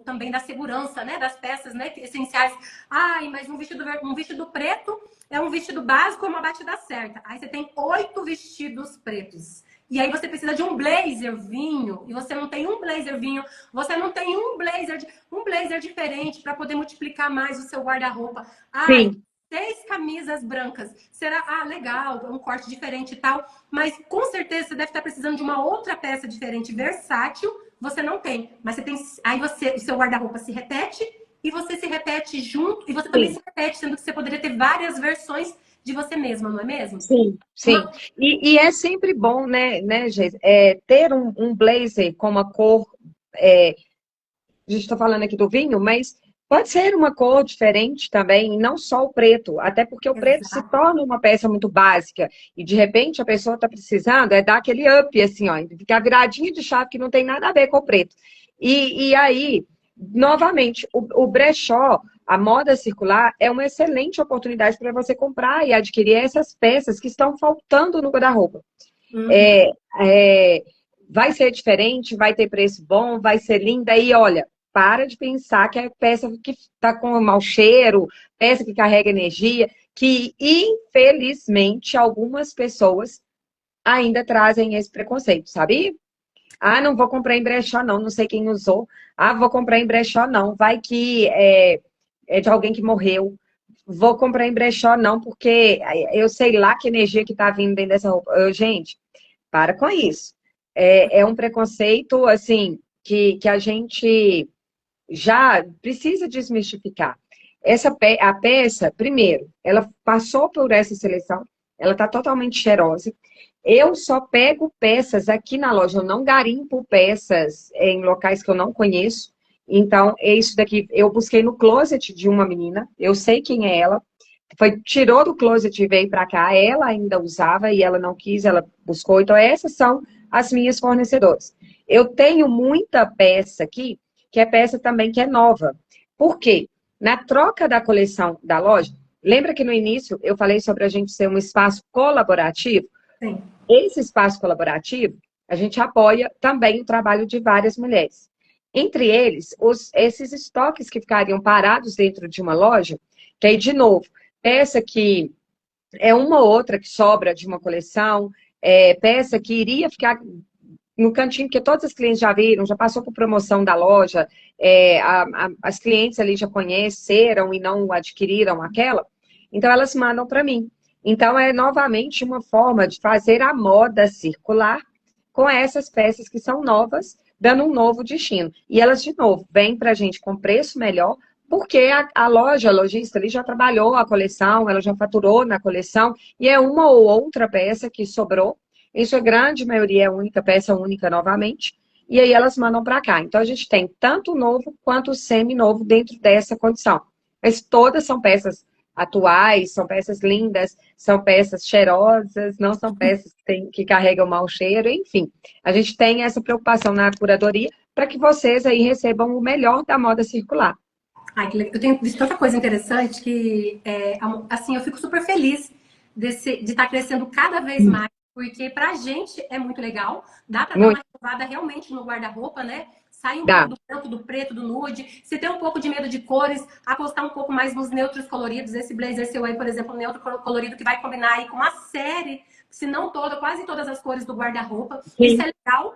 S1: também da segurança, né? Das peças, né? Essenciais. Ai, mas um vestido preto é um vestido básico, é uma batida certa. Aí você tem 8 vestidos pretos. E aí você precisa de um blazer vinho, e você não tem um blazer vinho, você não tem um blazer diferente para poder multiplicar mais o seu guarda-roupa. Ai,
S2: Sim.
S1: 6 camisas brancas. Será, legal, é um corte diferente e tal, mas com certeza você deve estar precisando de uma outra peça diferente, versátil, você não tem. Mas você tem, aí o seu guarda-roupa se repete e você se repete junto, e você também
S2: Sim.
S1: se repete, sendo que você poderia ter várias versões de você mesma, não é mesmo?
S2: Sim, sim.
S1: Uma,
S2: E é sempre bom, né, Geis, ter um blazer com uma cor. A gente está falando aqui do vinho, mas pode ser uma cor diferente também, e não só o preto, até porque o preto se
S1: exato.
S2: torna uma peça muito básica. E de repente a pessoa está precisando dar aquele up, assim, ó, ficar viradinha de chave que não tem nada a ver com o preto. E aí, novamente, o brechó. A moda circular é uma excelente oportunidade para você comprar e adquirir essas peças que estão faltando no guarda-roupa.
S1: Uhum.
S2: É, é, vai ser diferente, vai ter preço bom, vai ser linda. E olha, para de pensar que é peça que está com mau cheiro, peça que carrega energia, que infelizmente algumas pessoas ainda trazem esse preconceito, sabe? Ah, não vou comprar em brechó, não. Não sei quem usou. Ah, vou comprar em brechó, não. Vai que é de alguém que morreu. Vou comprar em brechó, não, porque eu sei lá que energia que tá vindo dentro dessa roupa. Gente, para com isso. É um preconceito, assim, que a gente já precisa desmistificar. A peça, primeiro, ela passou por essa seleção, ela está totalmente cheirosa. Eu só pego peças aqui na loja, eu não garimpo peças em locais que eu não conheço. Então, é isso daqui. Eu busquei no closet de uma menina, eu sei quem é ela. Tirou do closet e veio para cá. Ela ainda usava e ela não quis, ela buscou. Então, essas são as minhas fornecedoras. Eu tenho muita peça aqui, que é peça também que é nova. Por quê? Na troca da coleção da loja, lembra que no início eu falei sobre a gente ser um espaço colaborativo?
S1: Sim.
S2: Esse espaço colaborativo, a gente apoia também o trabalho de várias mulheres. Entre eles, esses estoques que ficariam parados dentro de uma loja, que aí, de novo, peça que é uma ou outra que sobra de uma coleção, peça que iria ficar no cantinho, porque todas as clientes já viram, já passou por promoção da loja, as clientes ali já conheceram e não adquiriram aquela, então elas mandam para mim. Então é novamente uma forma de fazer a moda circular com essas peças que são novas, dando um novo destino. E elas, de novo, vêm para a gente com preço melhor, porque a loja, a lojista ali já trabalhou a coleção, ela já faturou na coleção, e é uma ou outra peça que sobrou. Isso é grande maioria é única, peça única novamente. E aí elas mandam para cá. Então a gente tem tanto o novo quanto o semi-novo dentro dessa condição. Mas todas são peças atuais, são peças lindas, são peças cheirosas, não são peças que carregam mau cheiro, enfim. A gente tem essa preocupação na curadoria para que vocês aí recebam o melhor da moda circular.
S1: Ai, que legal. Eu tenho visto tanta coisa interessante que, assim, eu fico super feliz de estar crescendo cada vez mais, porque pra gente é muito legal, dá pra dar uma
S2: Muito
S1: renovada realmente no guarda-roupa, né? Sair um pouco
S2: dá.
S1: do branco, do preto, do nude. Se tem um pouco de medo de cores, apostar um pouco mais nos neutros coloridos. Esse blazer seu aí, por exemplo, um neutro colorido que vai combinar aí com uma série, se não toda, quase todas as cores do guarda-roupa. Isso
S2: Sim,
S1: é legal.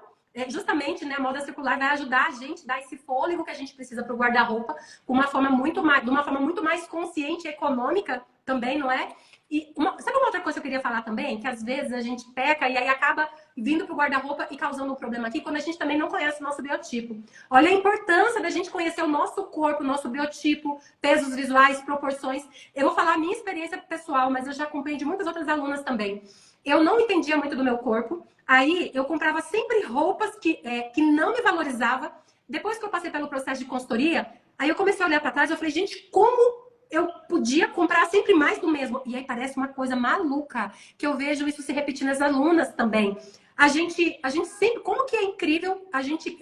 S1: Justamente, né, a moda circular vai ajudar a gente a dar esse fôlego que a gente precisa para o guarda-roupa de uma forma muito mais consciente e econômica também, não é? E sabe uma outra coisa que eu queria falar também? Que às vezes a gente peca e aí acaba vindo pro guarda-roupa e causando um problema aqui quando a gente também não conhece o nosso biotipo. Olha a importância da gente conhecer o nosso corpo, o nosso biotipo, pesos visuais, proporções. Eu vou falar a minha experiência pessoal, mas eu já acompanhei de muitas outras alunas também. Eu não entendia muito do meu corpo, aí eu comprava sempre roupas que não me valorizava. Depois que eu passei pelo processo de consultoria, aí eu comecei a olhar para trás e eu falei, gente, como eu podia comprar sempre mais do mesmo? E aí parece uma coisa maluca, que eu vejo isso se repetir nas alunas também. A gente sempre, como que é incrível a gente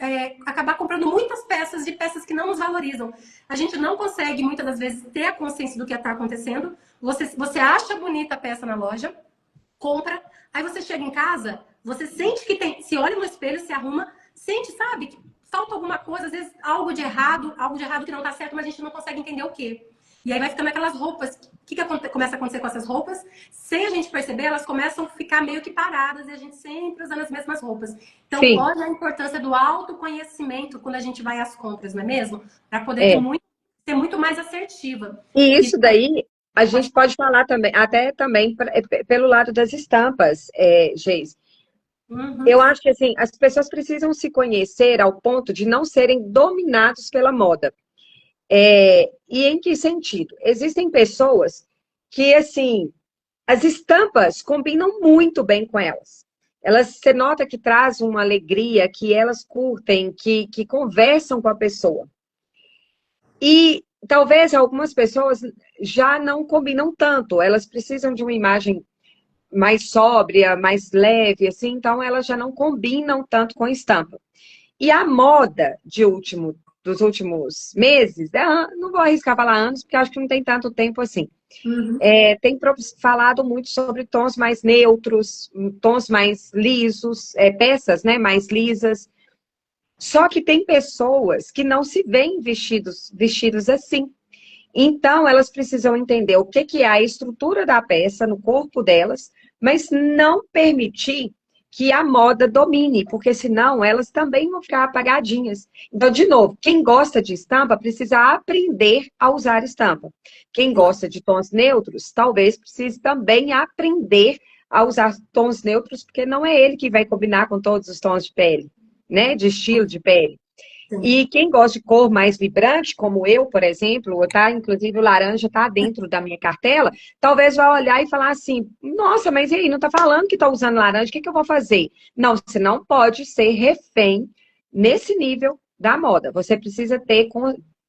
S1: acabar comprando muitas peças de peças que não nos valorizam. A gente não consegue, muitas das vezes, ter a consciência do que está acontecendo. Você acha bonita a peça na loja, compra, aí você chega em casa, você sente que tem, se olha no espelho, se arruma, sente, sabe, que falta alguma coisa, às vezes algo de errado que não tá certo, mas a gente não consegue entender o quê. E aí vai ficando aquelas roupas. O que começa a acontecer com essas roupas? Sem a gente perceber, elas começam a ficar meio que paradas e a gente sempre usando as mesmas roupas. Então,
S2: sim,
S1: olha a importância do autoconhecimento quando a gente vai às compras, não é mesmo? Para poder
S2: é.
S1: ser muito mais assertiva.
S2: E
S1: E
S2: isso daí a
S1: pode
S2: gente pode falar também, até também pelo lado das estampas, Geis.
S1: uhum,
S2: Eu acho que assim, as pessoas precisam se conhecer ao ponto de não serem dominados pela moda. E em que sentido? Existem pessoas que, assim, as estampas combinam muito bem com elas. Você nota que traz uma alegria, que elas curtem, que conversam com a pessoa. E talvez algumas pessoas já não combinam tanto, elas precisam de uma imagem mais sóbria, mais leve, assim, então elas já não combinam tanto com estampa. E a moda dos últimos meses, não vou arriscar falar anos, porque acho que não tem tanto tempo assim.
S1: uhum.
S2: Tem falado muito sobre tons mais neutros, tons mais lisos, peças, né, mais lisas. Só que tem pessoas que não se veem vestidos assim. Então, elas precisam entender o que é a estrutura da peça no corpo delas, mas não permitir que a moda domine, porque senão elas também vão ficar apagadinhas. Então, de novo, quem gosta de estampa precisa aprender a usar estampa. Quem gosta de tons neutros, talvez precise também aprender a usar tons neutros, porque não é ele que vai combinar com todos os tons de pele, né? De estilo de pele.
S1: Sim.
S2: E quem gosta de cor mais vibrante, como eu, por exemplo, tá, inclusive o laranja está dentro da minha cartela, talvez vá olhar e falar assim, nossa, mas e aí, não está falando que está usando laranja, o que que eu vou fazer? Não, você não pode ser refém nesse nível da moda. Você precisa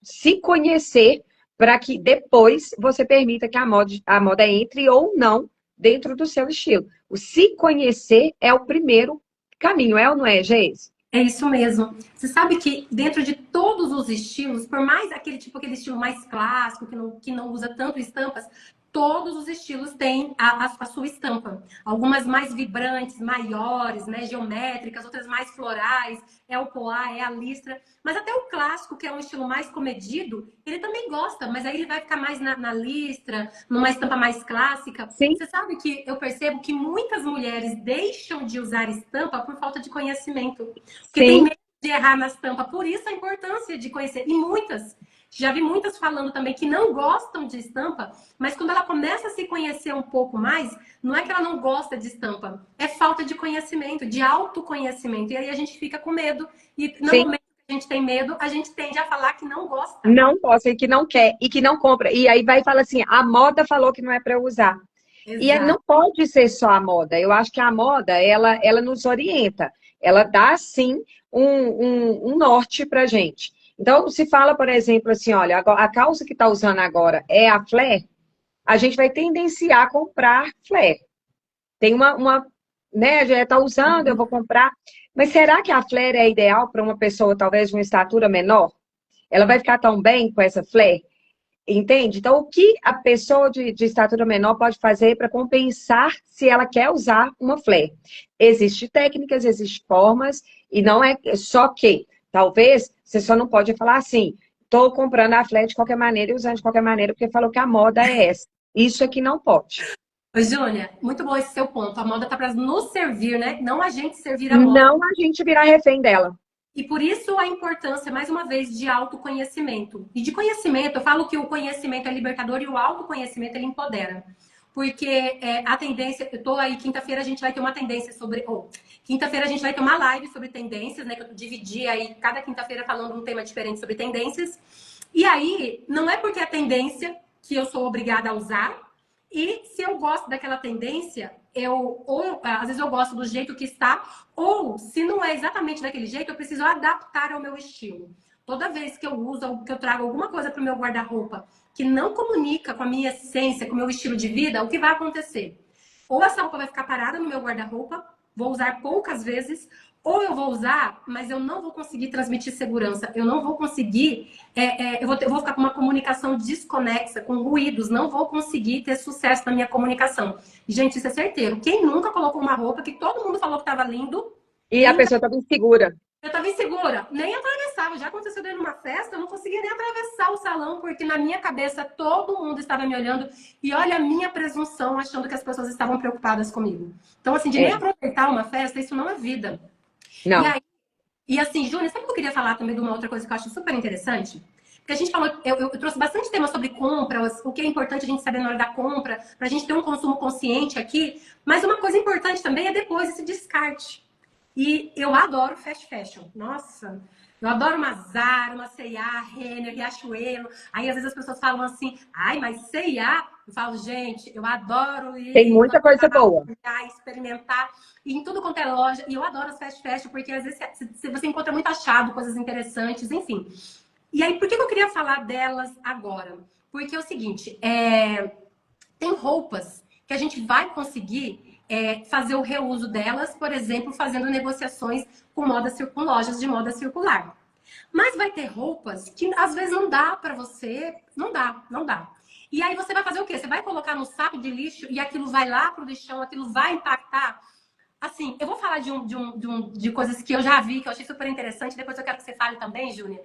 S2: se conhecer para que depois você permita que a moda entre ou não dentro do seu estilo. O se conhecer é o primeiro caminho, é ou não é, Geise?
S1: É isso mesmo. Você sabe que dentro de todos os estilos, por mais aquele estilo mais clássico, que não usa tanto estampas, todos os estilos têm a sua estampa. Algumas mais vibrantes, maiores, né, geométricas, outras mais florais, é o poá, é a listra. Mas até o clássico, que é um estilo mais comedido, ele também gosta, mas aí ele vai ficar mais na listra, numa estampa mais clássica.
S2: Sim,
S1: Você sabe que eu percebo que muitas mulheres deixam de usar estampa por falta de conhecimento. Porque tem
S2: sim.
S1: medo de errar nas tampas. Por isso a importância de conhecer. E muitas, já vi muitas falando também que não gostam de estampa, mas quando ela começa a se conhecer um pouco mais, não é que ela não gosta de estampa, é falta de conhecimento, de autoconhecimento. E aí a gente fica com medo. E no
S2: Sim.
S1: momento que a gente tem medo, a gente tende a falar que não gosta.
S2: Não gosta e que não quer e que não compra. E aí vai e fala assim: a moda falou que não é para eu usar. E não
S1: Exato.
S2: pode ser só a moda. Eu acho que a moda, ela nos orienta. Ela dá, sim, um norte pra gente. Então, se fala, por exemplo, assim, olha, a calça que está usando agora é a flare, a gente vai tendenciar a comprar flare. Tem né, já está usando, eu vou comprar. Mas será que a flare é ideal para uma pessoa, talvez, de uma estatura menor? Ela vai ficar tão bem com essa flare? Entende? Então, o que a pessoa de estatura menor pode fazer para compensar se ela quer usar uma flare? Existem técnicas, existem formas, e não é só que, talvez, você só não pode falar assim, estou comprando a flare de qualquer maneira e usando de qualquer maneira, porque falou que a moda é essa. Isso aqui não pode.
S1: Ô, Júnia, muito bom esse seu ponto. A moda tá para nos servir, né? Não a gente servir a moda.
S2: Não a gente virar refém dela.
S1: E por isso a importância, mais uma vez, de autoconhecimento. E de conhecimento, eu falo que o conhecimento é libertador e o autoconhecimento ele empodera. Porque a tendência, eu tô aí, quinta-feira a gente vai ter uma tendência sobre. Quinta-feira a gente vai ter uma live sobre tendências, né? Que eu dividi aí cada quinta-feira falando um tema diferente sobre tendências. E aí, não é porque é tendência que eu sou obrigada a usar, e se eu gosto daquela tendência, ou às vezes eu gosto do jeito que está, ou se não é exatamente daquele jeito, eu preciso adaptar ao meu estilo. Toda vez que eu uso, que eu trago alguma coisa para o meu guarda-roupa que não comunica com a minha essência, com o meu estilo de vida, o que vai acontecer? Ou essa roupa vai ficar parada no meu guarda-roupa, vou usar poucas vezes, ou eu vou usar, mas eu não vou conseguir transmitir segurança, eu não vou conseguir, eu vou ficar com uma comunicação desconexa, com ruídos, não vou conseguir ter sucesso na minha comunicação. Gente, isso é certeiro. Quem nunca colocou uma roupa que todo mundo falou que estava lindo
S2: E a
S1: e
S2: pessoa está insegura.
S1: eu estava insegura, nem atravessava. Já aconteceu dentro de uma festa, eu não conseguia nem atravessar o salão, porque na minha cabeça todo mundo estava me olhando. E olha a minha presunção, achando que as pessoas estavam preocupadas comigo. Então, assim, de nem
S2: É,
S1: aproveitar uma festa, isso não é vida. E
S2: não.
S1: aí, e assim, Júnior, sabe o que eu queria falar também de uma outra coisa que eu acho super interessante? Porque a gente falou, eu trouxe bastante tema sobre compras, o que é importante a gente saber na hora da compra, para a gente ter um consumo consciente aqui. Mas uma coisa importante também é depois esse descarte. E eu adoro fast fashion. Nossa, eu adoro uma Zara, uma C&A, Renner, Riachuelo. Aí às vezes as pessoas falam assim, ai, mas C&A? Eu falo, gente, eu adoro
S2: Tem
S1: ir
S2: muita coisa boa.
S1: experimentar e em tudo quanto é loja. E eu adoro as fast fashion, porque às vezes você encontra muito achado, coisas interessantes, enfim. E aí, por que eu queria falar delas agora? Porque é o seguinte, tem roupas que a gente vai conseguir fazer o reuso delas, por exemplo, fazendo negociações com lojas de moda circular. Mas vai ter roupas que às vezes não dá para você, não dá. E aí você vai fazer o quê? Você vai colocar no saco de lixo e aquilo vai lá pro lixão, aquilo vai impactar. Assim, eu vou falar de coisas que eu já vi, que eu achei super interessante, depois eu quero que você fale também, Júlia.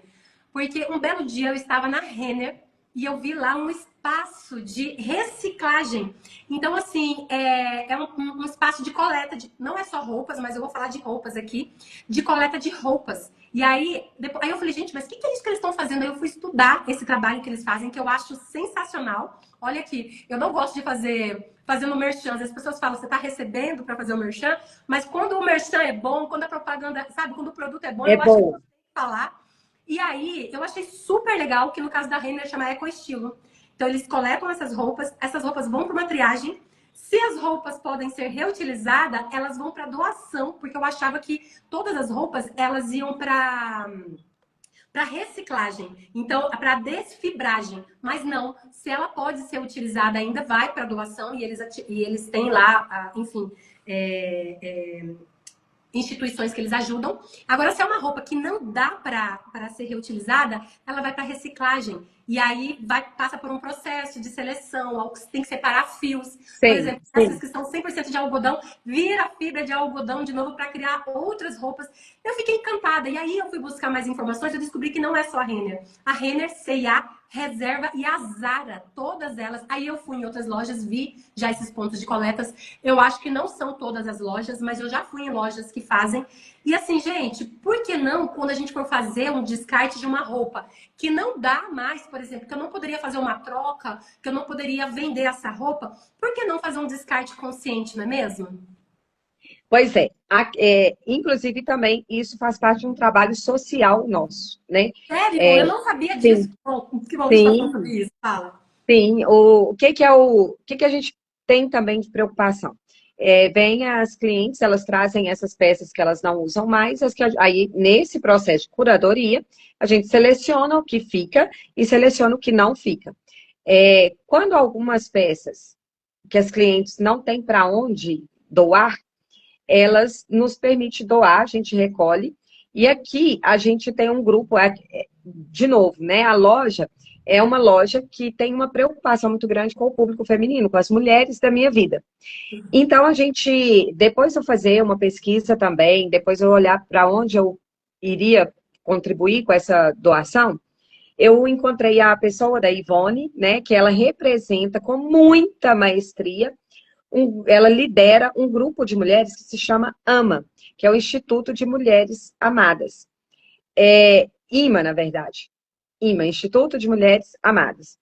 S1: Porque um belo dia eu estava na Renner e eu vi lá um espaço de reciclagem. Então, assim, é um espaço de coleta, não é só roupas, mas eu vou falar de roupas aqui, de coleta de roupas. E aí, aí eu falei, gente, mas o que é isso que eles estão fazendo? Aí eu fui estudar esse trabalho que eles fazem, que eu acho sensacional. Olha aqui, eu não gosto de fazendo merchan. As pessoas falam, você está recebendo para fazer o merchan, mas quando o merchan é bom, quando a propaganda, sabe, quando o produto é bom,
S2: É
S1: eu acho que
S2: bom.
S1: você tem que falar. E aí, eu achei super legal que no caso da Renner chama Eco Estilo. Então, eles coletam essas roupas vão para uma triagem. Se as roupas podem ser reutilizadas, elas vão para doação, porque eu achava que todas as roupas elas iam para reciclagem, então para desfibragem, mas não, se ela pode ser utilizada ainda vai para doação e eles têm lá, enfim, é, é, instituições que eles ajudam. Agora, se é uma roupa que não dá para ser reutilizada, ela vai para reciclagem. E aí passa por um processo de seleção, tem que separar fios. Por
S2: Sim,
S1: exemplo, essas
S2: sim.
S1: que são 100% de algodão, vira fibra de algodão de novo para criar outras roupas. Eu fiquei encantada. E aí eu fui buscar mais informações, eu descobri que não é só a Renner. A Renner, C&A, Reserva e a Zara, todas elas. Aí eu fui em outras lojas, vi já esses pontos de coletas. Eu acho que não são todas as lojas, mas eu já fui em lojas que fazem. E assim, gente, por que não, quando a gente for fazer um descarte de uma roupa que não dá mais, por exemplo, que eu não poderia fazer uma troca, que eu não poderia vender essa roupa, por que não fazer um descarte consciente, não é mesmo?
S2: Pois é. Inclusive também isso faz parte de um trabalho social nosso, né?
S1: Sério?
S2: É,
S1: Eu não sabia disso.
S2: sim,
S1: Que bom que você está falando
S2: sim,
S1: sobre isso. Fala.
S2: sim. O que que a gente tem também de preocupação? Vem as clientes, elas trazem essas peças que elas não usam mais, aí nesse processo de curadoria, a gente seleciona o que fica e seleciona o que não fica. Quando algumas peças que as clientes não têm para onde doar, elas nos permitem doar, a gente recolhe. E aqui a gente tem um grupo, de novo, né? A loja é uma loja que tem uma preocupação muito grande com o público feminino, com as mulheres da minha vida. Então a gente, depois de eu fazer uma pesquisa também, depois eu olhar para onde eu iria contribuir com essa doação, eu encontrei a pessoa da Ivone, né, que ela representa com muita maestria ela lidera um grupo de mulheres que se chama AMA, que é o Instituto de Mulheres Amadas. IMA, na verdade. IMA, Instituto de Mulheres Amadas.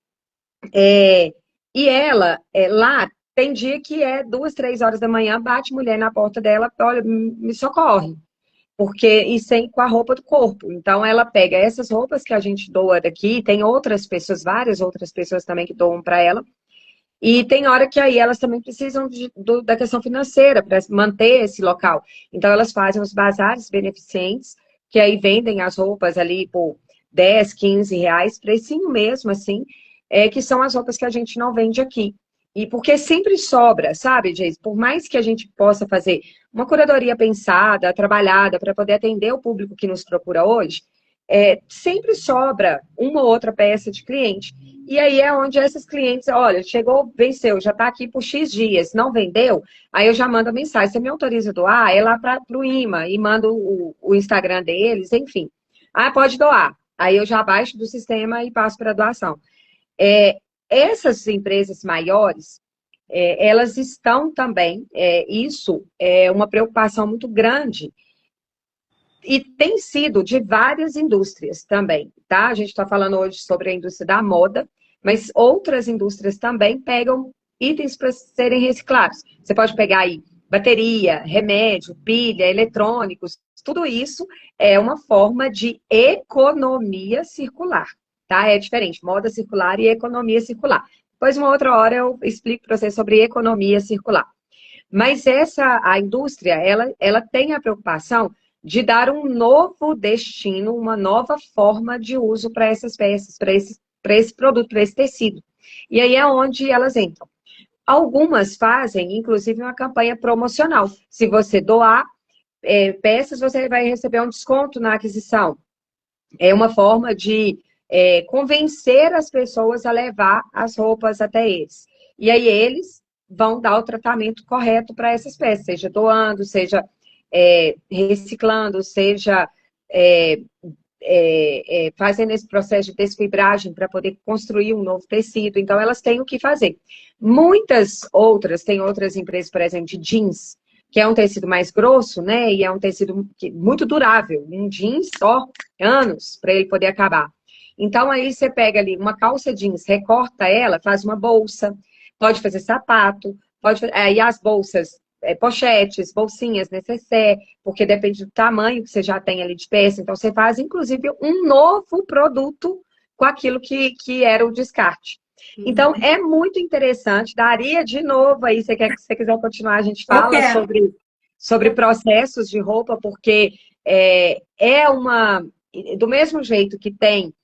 S2: E ela, lá, tem dia que 2, 3 horas da manhã, bate mulher na porta dela, olha, me socorre. Porque, e sem com a roupa do corpo. Então, ela pega essas roupas que a gente doa daqui, tem outras pessoas, várias outras pessoas também que doam para ela, e tem hora que aí elas também precisam da questão financeira para manter esse local. Então, elas fazem os bazares beneficentes, que aí vendem as roupas ali por 10, 15 reais, precinho mesmo, assim, que são as roupas que a gente não vende aqui. E porque sempre sobra, sabe, Geis? Por mais que a gente possa fazer uma curadoria pensada, trabalhada, para poder atender o público que nos procura hoje, sempre sobra uma ou outra peça de cliente. E aí é onde essas clientes, olha, chegou, venceu, já está aqui por X dias, não vendeu, aí eu já mando a mensagem, você me autoriza a doar? É lá para o IMA e mando o Instagram deles, enfim. Ah, pode doar. Aí eu já baixo do sistema e passo para doação. É, Essas empresas maiores, elas estão também, isso é uma preocupação muito grande, e tem sido de várias indústrias também, tá? A gente está falando hoje sobre a indústria da moda, mas outras indústrias também pegam itens para serem reciclados. Você pode pegar aí bateria, remédio, pilha, eletrônicos, tudo isso é uma forma de economia circular, tá? É diferente, moda circular e economia circular. Depois, uma outra hora, eu explico para você sobre economia circular. Mas a indústria, ela tem a preocupação de dar um novo destino, uma nova forma de uso para essas peças, para esse produto, para esse tecido. E aí é onde elas entram. Algumas fazem, inclusive, uma campanha promocional. Se você doar peças, você vai receber um desconto na aquisição. É uma forma de convencer as pessoas a levar as roupas até eles. E aí eles vão dar o tratamento correto para essas peças, seja doando, seja reciclando, seja fazendo esse processo de desfibragem para poder construir um novo tecido. Então, elas têm o que fazer. Tem outras empresas, por exemplo, de jeans, que é um tecido mais grosso, né? E é um tecido muito durável. Um jeans, só anos para ele poder acabar. Então, aí você pega ali uma calça jeans, recorta ela, faz uma bolsa, pode fazer sapato, aí as bolsas, pochetes, bolsinhas, necessaire, porque depende do tamanho que você já tem ali de peça. Então, você faz, inclusive, um novo produto com aquilo que era o descarte. Então, é muito interessante. Daria de novo aí, se você quiser continuar, a gente
S1: Eu
S2: fala
S1: quero.
S2: sobre processos de roupa, porque é uma... Do mesmo jeito que tem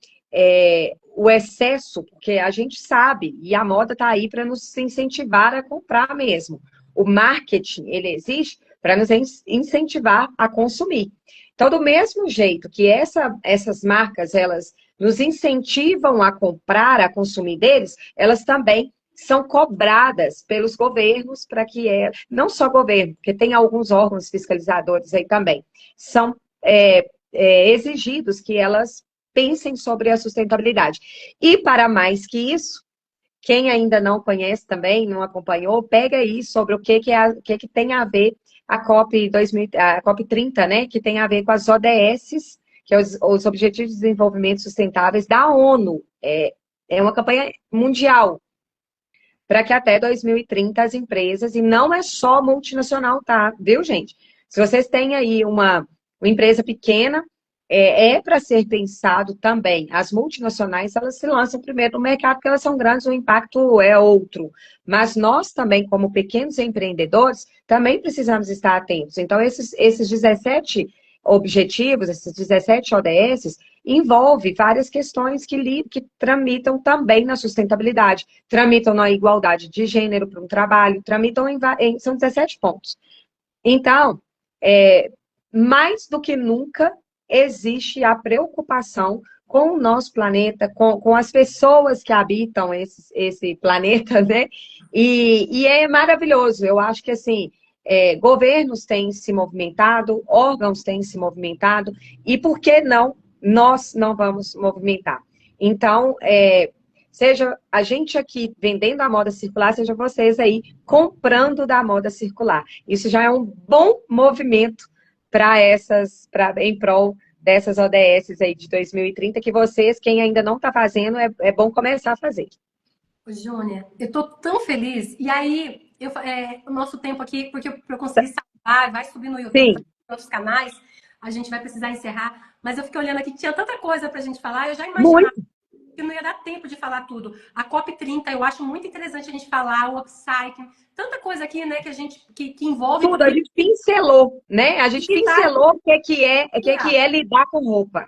S2: o excesso, porque a gente sabe, e a moda está aí para nos incentivar a comprar mesmo. O marketing, ele existe para nos incentivar a consumir. Então, do mesmo jeito que essas marcas, elas nos incentivam a comprar, a consumir deles, elas também são cobradas pelos governos para que não só governo, porque tem alguns órgãos fiscalizadores aí também, são exigidos que elas pensem sobre a sustentabilidade. E para mais que isso, quem ainda não conhece também, não acompanhou, pega aí sobre o que tem a ver a COP 30, né? Que tem a ver com as ODS, que é os Objetivos de Desenvolvimento Sustentáveis da ONU. É uma campanha mundial para que até 2030 as empresas, e não é só multinacional, tá? Viu, gente? Se vocês têm aí uma empresa pequena, para ser pensado também. As multinacionais, elas se lançam primeiro no mercado porque elas são grandes, o impacto é outro. Mas nós também, como pequenos empreendedores, também precisamos estar atentos. Então, esses 17 objetivos, esses 17 ODS, envolve várias questões que tramitam também na sustentabilidade, tramitam na igualdade de gênero para um trabalho, tramitam são 17 pontos. Então, mais do que nunca, existe a preocupação com o nosso planeta, com as pessoas que habitam esse planeta, né? E é maravilhoso. Eu acho que, assim, governos têm se movimentado, órgãos têm se movimentado, e por que não nós não vamos movimentar? Então, seja a gente aqui vendendo a moda circular, seja vocês aí comprando da moda circular. Isso já é um bom movimento em prol dessas ODS aí de 2030, que vocês, quem ainda não está fazendo, é bom começar a fazer.
S1: Júnia, eu tô tão feliz. E aí, o nosso tempo aqui, porque para eu conseguir salvar, vai subir no YouTube, vai
S2: Sim.
S1: em outros canais, a gente vai precisar encerrar. Mas eu fiquei olhando aqui, tinha tanta coisa para a gente falar, eu já imaginava
S2: Muito.
S1: que não ia dar tempo de falar tudo. A COP 30, eu acho muito interessante a gente falar, o upcycling, tanta coisa aqui, né, que a gente que envolve
S2: Tudo, a gente pincelou, né? A
S1: e
S2: gente
S1: que tá
S2: pincelou o que é lidar com roupa.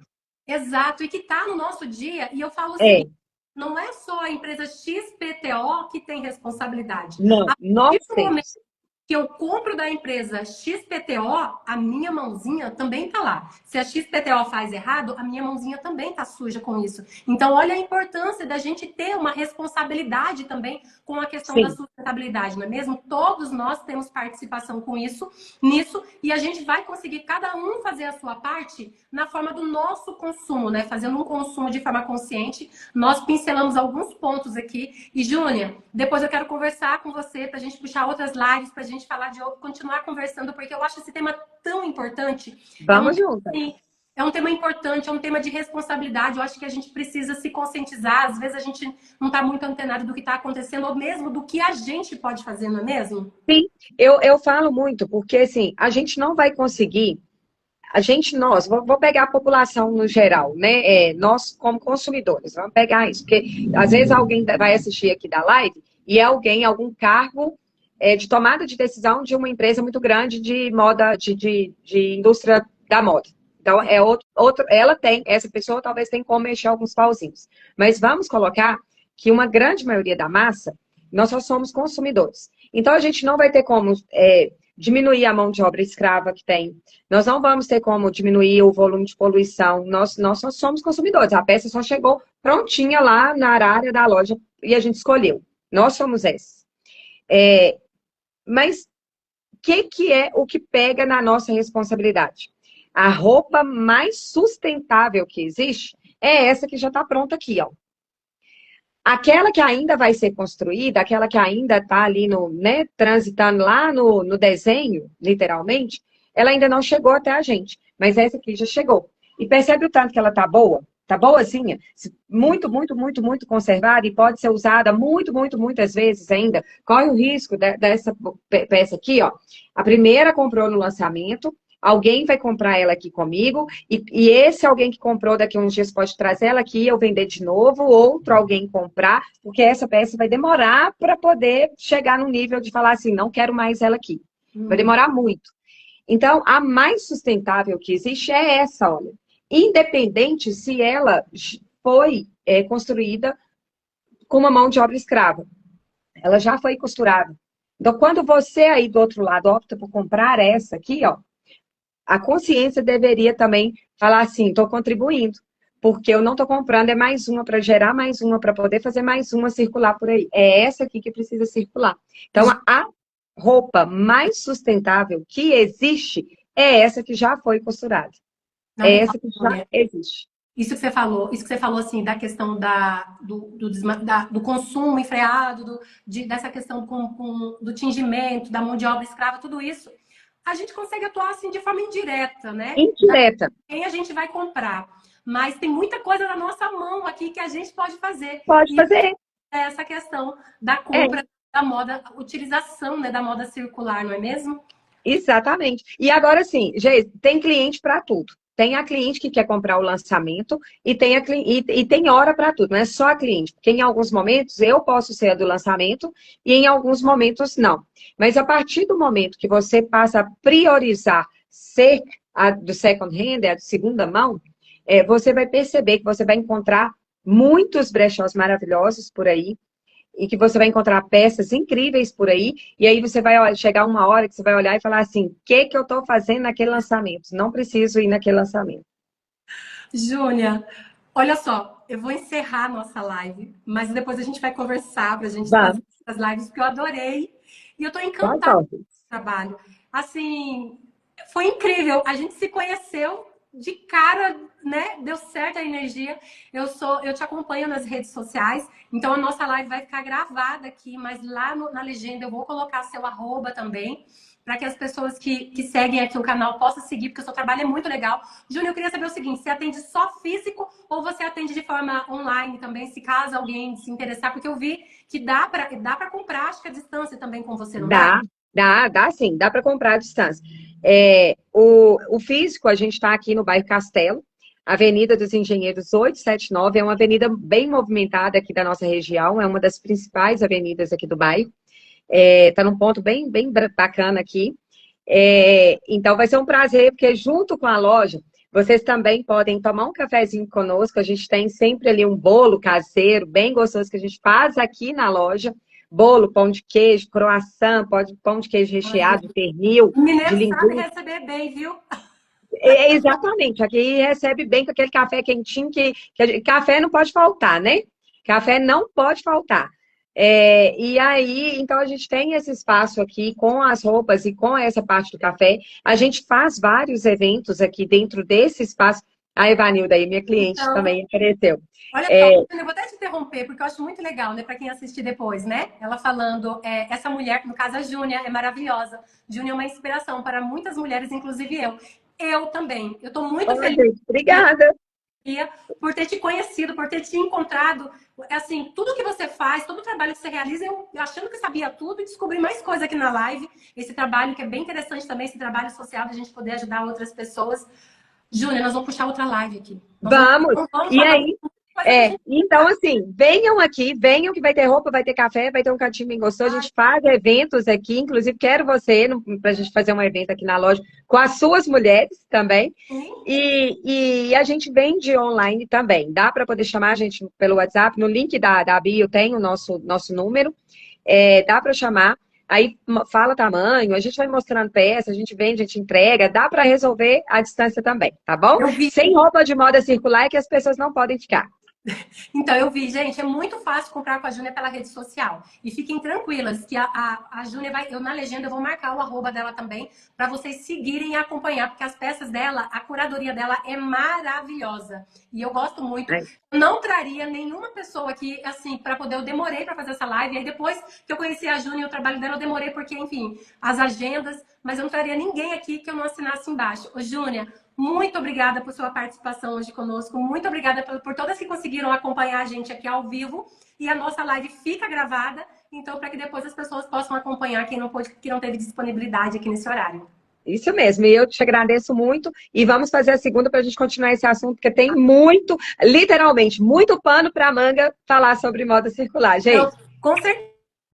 S1: exato, e que tá no nosso dia. E eu falo o
S2: É,
S1: seguinte, não é só a empresa XPTO que tem responsabilidade.
S2: não,
S1: A
S2: nós
S1: partir do momento
S2: temos.
S1: que eu compro da empresa XPTO, a minha mãozinha também tá lá. Se a XPTO faz errado, a minha mãozinha também tá suja com isso. Então, olha a importância da gente ter uma responsabilidade também com a questão da
S2: Sim,
S1: sustentabilidade, não é mesmo? Todos nós temos participação com isso, nisso, e a gente vai conseguir cada um fazer a sua parte na forma do nosso consumo, né? Fazendo um consumo de forma consciente. Nós pincelamos alguns pontos aqui. E, Júnia, depois eu quero conversar com você para a gente puxar outras lives, para a gente falar continuar conversando, porque eu acho esse tema tão importante.
S2: vamos juntas.
S1: É um tema importante, é um tema de responsabilidade. Eu acho que a gente precisa se conscientizar. Às vezes a gente não está muito antenado do que está acontecendo, ou mesmo do que a gente pode fazer, não é mesmo?
S2: Sim, eu falo muito, porque assim, a gente não vai conseguir, vou pegar a população no geral, né? Nós como consumidores, vamos pegar isso, porque às vezes alguém vai assistir aqui da live e é algum cargo de tomada de decisão de uma empresa muito grande de moda, de indústria da moda. Então, essa pessoa talvez tenha como mexer alguns pauzinhos. Mas vamos colocar que uma grande maioria da massa, nós só somos consumidores. Então, a gente não vai ter como diminuir a mão de obra escrava que tem. Nós não vamos ter como diminuir o volume de poluição. Nós só somos consumidores. A peça só chegou prontinha lá na área da loja e a gente escolheu. Nós somos esses. Mas o que é o que pega na nossa responsabilidade? A roupa mais sustentável que existe é essa que já está pronta aqui, ó. Aquela que ainda vai ser construída, aquela que ainda está ali no, né, transitando lá no desenho, literalmente, ela ainda não chegou até a gente. Mas essa aqui já chegou. E percebe o tanto que ela tá boa? Tá boazinha, muito, muito, muito, muito conservada e pode ser usada muito, muito, muitas vezes ainda. Corre o risco dessa peça aqui, ó. A primeira comprou no lançamento, alguém vai comprar ela aqui comigo, e esse alguém que comprou daqui a uns dias pode trazer ela aqui, eu vender de novo, outro alguém comprar, porque essa peça vai demorar para poder chegar no nível de falar assim, não quero mais ela aqui. Vai demorar muito. Então, a mais sustentável que existe é essa, olha. Independente se ela foi construída com uma mão de obra escrava. Ela já foi costurada. Então, quando você aí do outro lado opta por comprar essa aqui, ó, a consciência deveria também falar assim, estou contribuindo, porque eu não estou comprando, é mais uma para gerar mais uma, para poder fazer mais uma circular por aí. É essa aqui que precisa circular. Então, a roupa mais sustentável que existe é essa que já foi costurada.
S1: Não,
S2: É essa que já existe.
S1: isso que você falou assim, da questão do consumo enfreado, dessa questão do tingimento, da mão de obra escrava, tudo isso, a gente consegue atuar assim de forma indireta, né?
S2: Indireta.
S1: Quem a gente vai comprar. Mas tem muita coisa na nossa mão aqui que a gente pode fazer.
S2: Pode fazer.
S1: É essa questão da compra, da moda, utilização, né, da moda circular, não é mesmo?
S2: Exatamente. E agora sim, gente, tem cliente para tudo. Tem a cliente que quer comprar o lançamento e tem hora para tudo, não é só a cliente. Porque em alguns momentos eu posso ser a do lançamento e em alguns momentos não. Mas a partir do momento que você passa a priorizar ser a do second hand, a de segunda mão, você vai perceber que você vai encontrar muitos brechós maravilhosos por aí, e que você vai encontrar peças incríveis por aí, e aí você vai chegar uma hora que você vai olhar e falar assim, o que que eu estou fazendo naquele lançamento? Não preciso ir naquele lançamento.
S1: Júnia, olha só, eu vou encerrar a nossa live, mas depois a gente vai conversar para a gente fazer as lives, porque eu adorei, e eu estou encantada com esse trabalho. Assim, foi incrível, a gente se conheceu de cara, né? Deu certo a energia. Eu te acompanho nas redes sociais, então a nossa live vai ficar gravada aqui, mas lá na legenda eu vou colocar seu arroba também, para que as pessoas que seguem aqui o canal possam seguir, porque o seu trabalho é muito legal. Júnior, eu queria saber o seguinte, você atende só físico ou você atende de forma online também, se caso alguém se interessar? Porque eu vi que dá para comprar, acho que a distância também com você, não dá?
S2: Dá sim, dá para comprar à distância. O físico, a gente está aqui no bairro Castelo, Avenida dos Engenheiros 879, é uma avenida bem movimentada aqui da nossa região, é uma das principais avenidas aqui do bairro. Está num ponto bem, bem bacana aqui. Então vai ser um prazer, porque junto com a loja, vocês também podem tomar um cafezinho conosco. A gente tem sempre ali um bolo caseiro, bem gostoso, que a gente faz aqui na loja. Bolo, pão de queijo, croissant, pão de queijo recheado, de pernil,
S1: o mineiro
S2: de linguiça.
S1: sabe receber bem, viu?
S2: Exatamente, aqui recebe bem com aquele café quentinho, café não pode faltar, né? Café não pode faltar. E aí, então a gente tem esse espaço aqui com as roupas e com essa parte do café. A gente faz vários eventos aqui dentro desse espaço. A Evanilda aí, minha cliente, então, também apareceu.
S1: Olha só, eu vou até te interromper, porque eu acho muito legal, né, para quem assistir depois, né? Ela falando, essa mulher, no caso a Júnia, é maravilhosa. Júnia é uma inspiração para muitas mulheres, inclusive eu. Eu também. Eu estou muito feliz.
S2: Gente, obrigada.
S1: Por ter te conhecido, por ter te encontrado. Assim, tudo que você faz, todo o trabalho que você realiza, eu achando que sabia tudo e descobri mais coisa aqui na live. Esse trabalho que é bem interessante também, esse trabalho social, da gente poder ajudar outras pessoas. Júnia, nós vamos puxar outra live aqui.
S2: Vamos e aí... então assim, venham aqui, venham que vai ter roupa, vai ter café, vai ter um cantinho bem gostoso, a gente faz eventos aqui, inclusive quero você pra gente fazer um evento aqui na loja com as suas mulheres também, e a gente vende online também, dá para poder chamar a gente pelo WhatsApp, no link da bio tem o nosso número, dá para chamar, aí fala tamanho, a gente vai mostrando peça, a gente vende, a gente entrega, dá para resolver à distância também, tá bom? Sem roupa de moda circular é que as pessoas não podem ficar.
S1: Então, eu vi, gente, é muito fácil comprar com a Júnia pela rede social. E fiquem tranquilas que a Júnia vai, eu na legenda eu vou marcar o arroba dela também, para vocês seguirem e acompanhar, porque as peças dela, a curadoria dela é maravilhosa. E eu gosto muito.
S2: Ai,
S1: Não traria nenhuma pessoa aqui, assim, para poder. Eu demorei para fazer essa live. E aí depois que eu conheci a Júnia e o trabalho dela, eu demorei, porque, enfim, as agendas. Mas eu não traria ninguém aqui que eu não assinasse embaixo. Ô, Júnia, muito obrigada por sua participação hoje conosco. Muito obrigada por todas que conseguiram acompanhar a gente aqui ao vivo. E a nossa live fica gravada, então, para que depois as pessoas possam acompanhar quem não pôde, que não teve disponibilidade aqui nesse horário.
S2: isso mesmo, e eu te agradeço muito. E vamos fazer a segunda para a gente continuar esse assunto, porque tem muito, literalmente, muito pano para manga falar sobre moda circular,
S1: Então,
S2: gente.
S1: com certeza.